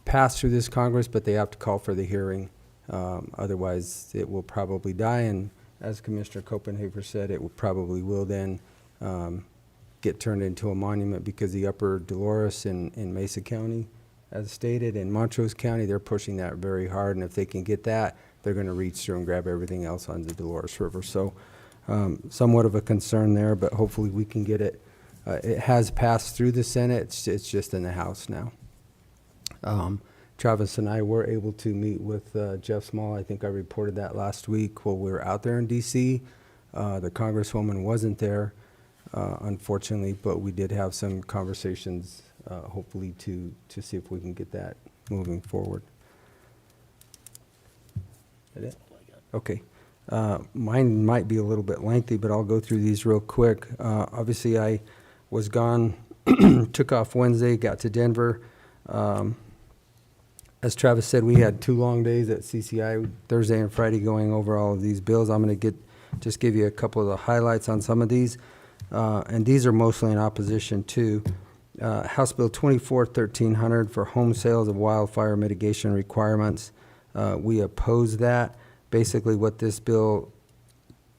passed through this Congress, but they have to call for the hearing. Otherwise, it will probably die. And as Commissioner Copenhaver said, it will probably then get turned into a monument, because the upper Dolores in Mesa County, as stated, in Montrose County, they're pushing that very hard. And if they can get that, they're going to reach through and grab everything else on the Dolores River. So somewhat of a concern there, but hopefully we can get it. It has passed through the Senate. It's just in the House now. Travis and I were able to meet with Jeff Small. I think I reported that last week while we were out there in D.C. The Congresswoman wasn't there, unfortunately, but we did have some conversations, hopefully to see if we can get that moving forward. Is that it? Okay. Mine might be a little bit lengthy, but I'll go through these real quick. Obviously, I was gone, took off Wednesday, got to Denver. As Travis said, we had 2 long days at CCI, Thursday and Friday, going over all of these bills. I'm going to just give you a couple of the highlights on some of these. And these are mostly in opposition to House Bill 24-1300 for home sales of wildfire mitigation requirements. We oppose that. Basically, what this bill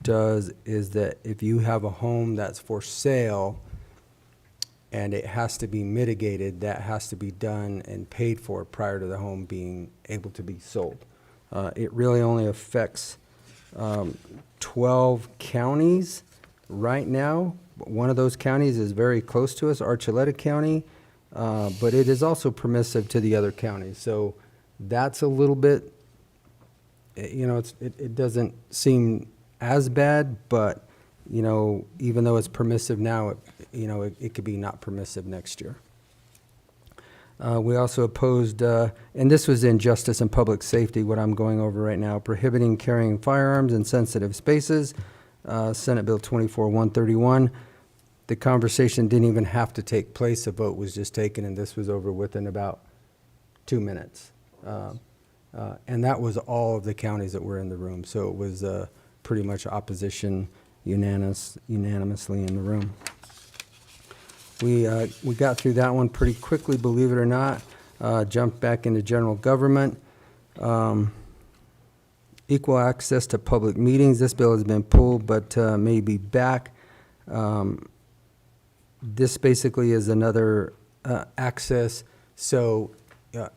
does is that if you have a home that's for sale and it has to be mitigated, that has to be done and paid for prior to the home being able to be sold. It really only affects 12 counties right now. One of those counties is very close to us, Archuleta County, but it is also permissive to the other counties. So that's a little bit, it doesn't seem as bad, but, even though it's permissive now, it could be not permissive next year. We also opposed, and this was in Justice and Public Safety, what I'm going over right now, prohibiting carrying firearms in sensitive spaces, Senate Bill 24-131. The conversation didn't even have to take place. A vote was just taken, and this was over within about 2 minutes. And that was all of the counties that were in the room. So it was pretty much opposition unanimously in the room. We got through that one pretty quickly, believe it or not. Jumped back into general government. Equal access to public meetings. This bill has been pulled, but may be back. This basically is another access. So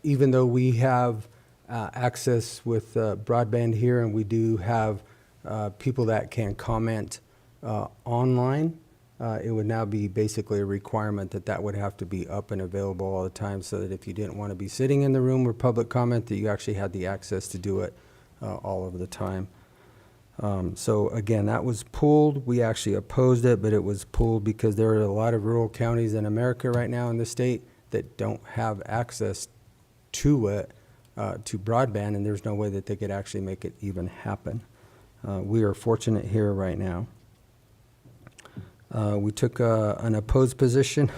even though we have access with broadband here, and we do have people that can comment online, it would now be basically a requirement that would have to be up and available all the time, so that if you didn't want to be sitting in the room where public comment, that you actually had the access to do it all of the time. So again, that was pulled. We actually opposed it, but it was pulled because there are a lot of rural counties in America right now in the state that don't have access to it, to broadband, and there's no way that they could actually make it even happen. We are fortunate here right now. We took an opposed position.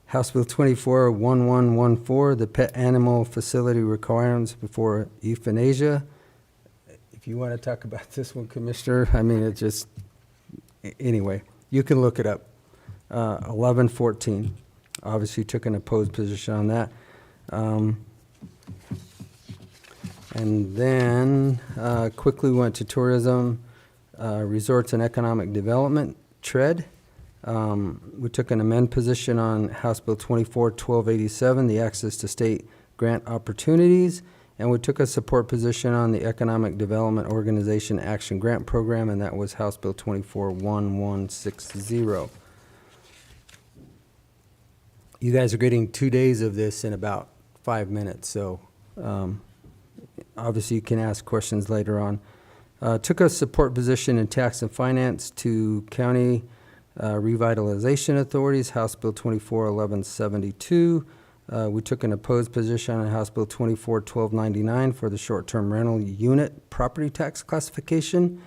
House Bill 24-1114, the pet animal facility requirements before euthanasia. If you want to talk about this one, Commissioner, I mean, it just, anyway, you can look it up. 1114, obviously took an opposed position on that. And then quickly went to tourism, resorts and economic development, TRED. We took an amend position on House Bill 24-1287, the access to state grant opportunities. And we took a support position on the Economic Development Organization Action Grant Program, and that was House Bill 24-1160. You guys are getting 2 days of this in about 5 minutes, so obviously you can ask questions later on. Took a support position in tax and finance to county revitalization authorities, House Bill 24-1172. We took an opposed position on House Bill 24-1299 for the short-term rental unit property tax classification.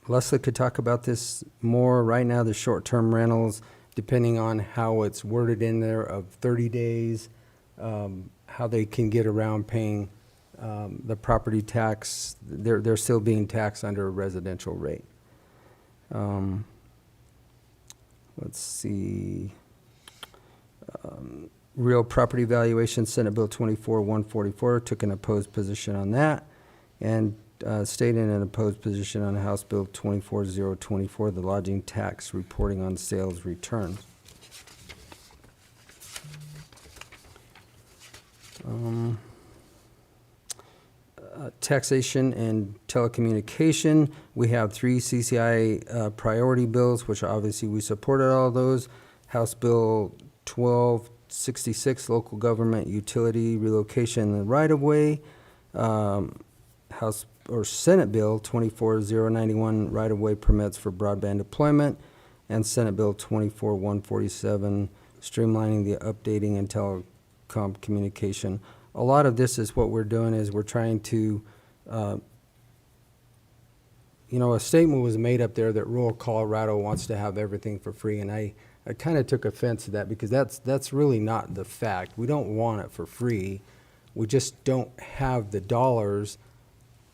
Leslie could talk about this more. Right now, the short-term rentals, depending on how it's worded in there, of 30 days, how they can get around paying the property tax. They're still being taxed under a residential rate. Let's see. Real property valuation, Senate Bill 24-144, took an opposed position on that, and stayed in an opposed position on House Bill 24-024, the lodging tax reporting on sales returns. Taxation and telecommunication, we have 3 CCI priority bills, which obviously we supported all of those. House Bill 1266, local government utility relocation in the right-of-way. House or Senate Bill 24-091, right-of-way permits for broadband deployment, and Senate Bill 24-147, streamlining the updating and telecom communication. A lot of this is what we're doing is we're trying to, a statement was made up there that rural Colorado wants to have everything for free, and I I kind of took offense to that because that's really not the fact. We don't want it for free. We just don't have the dollars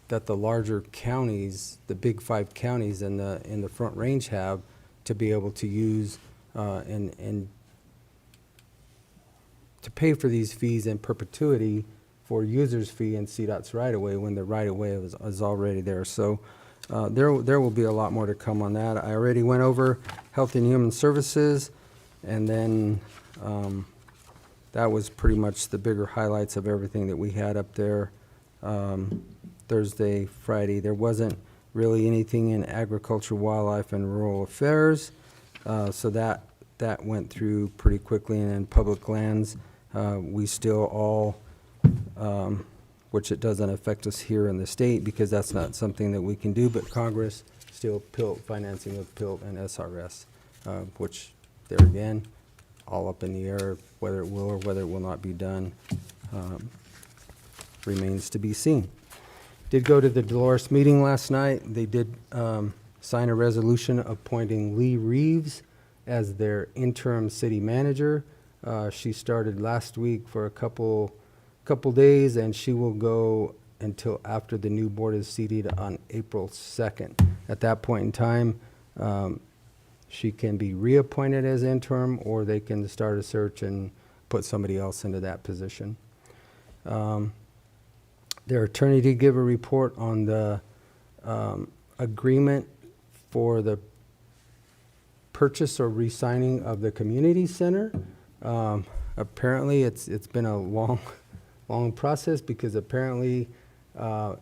that the larger counties, the big 5 counties in the Front Range have to be able to use and to pay for these fees in perpetuity for users' fee and CDOT's right-of-way when the right-of-way is already there. So there will be a lot more to come on that. I already went over Health and Human Services, and then that was pretty much the bigger highlights of everything that we had up there. Thursday, Friday, there wasn't really anything in agriculture, wildlife, and rural affairs. So that went through pretty quickly. And in public lands, we still all, which it doesn't affect us here in the state because that's not something that we can do, but Congress still PILT, financing of PILT and SRS, which there again, all up in the air, whether it will or whether it will not be done, remains to be seen. Did go to the Dolores meeting last night. They did sign a resolution appointing Lee Reeves as their interim city manager. She started last week for a couple days, and she will go until after the new board is seated on April 2nd. At that point in time, she can be reappointed as interim, or they can start a search and put somebody else into that position. Their attorney did give a report on the agreement for the purchase or re-signing of the community center. Apparently, it's been a long process because apparently the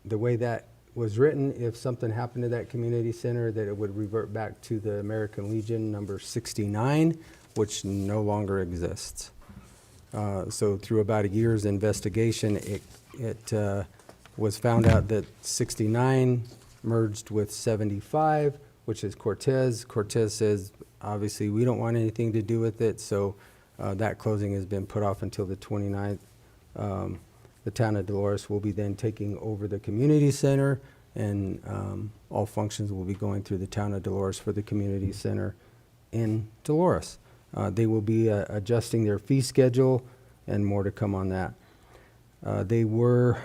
way that was written, if something happened to that community center, that it would revert back to the American Legion number 69, which no longer exists. So through about a year's investigation, it was found out that 69 merged with 75, which is Cortez. Cortez says, obviously, we don't want anything to do with it, so that closing has been put off until the 29th. The town of Dolores will be then taking over the community center, and all functions will be going through the town of Dolores for the community center in Dolores. They will be adjusting their fee schedule, and more to come on that. They were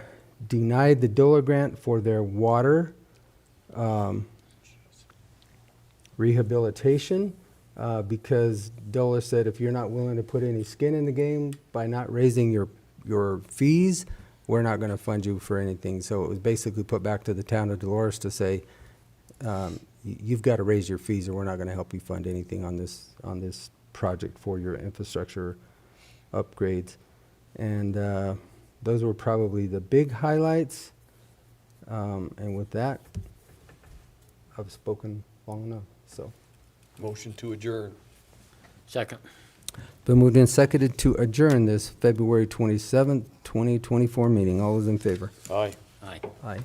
denied the DOLA grant for their water rehabilitation because DOLA said if you're not willing to put any skin in the game by not raising your fees, we're not going to fund you for anything. So it was basically put back to the town of Dolores to say, you've got to raise your fees or we're not going to help you fund anything on this project for your infrastructure upgrades. And those were probably the big highlights. And with that, I've spoken long enough. So, Motion to adjourn. Second. been moved and seconded to adjourn this February 27th, 2024 meeting. All those in favor? Aye. Aye. Aye.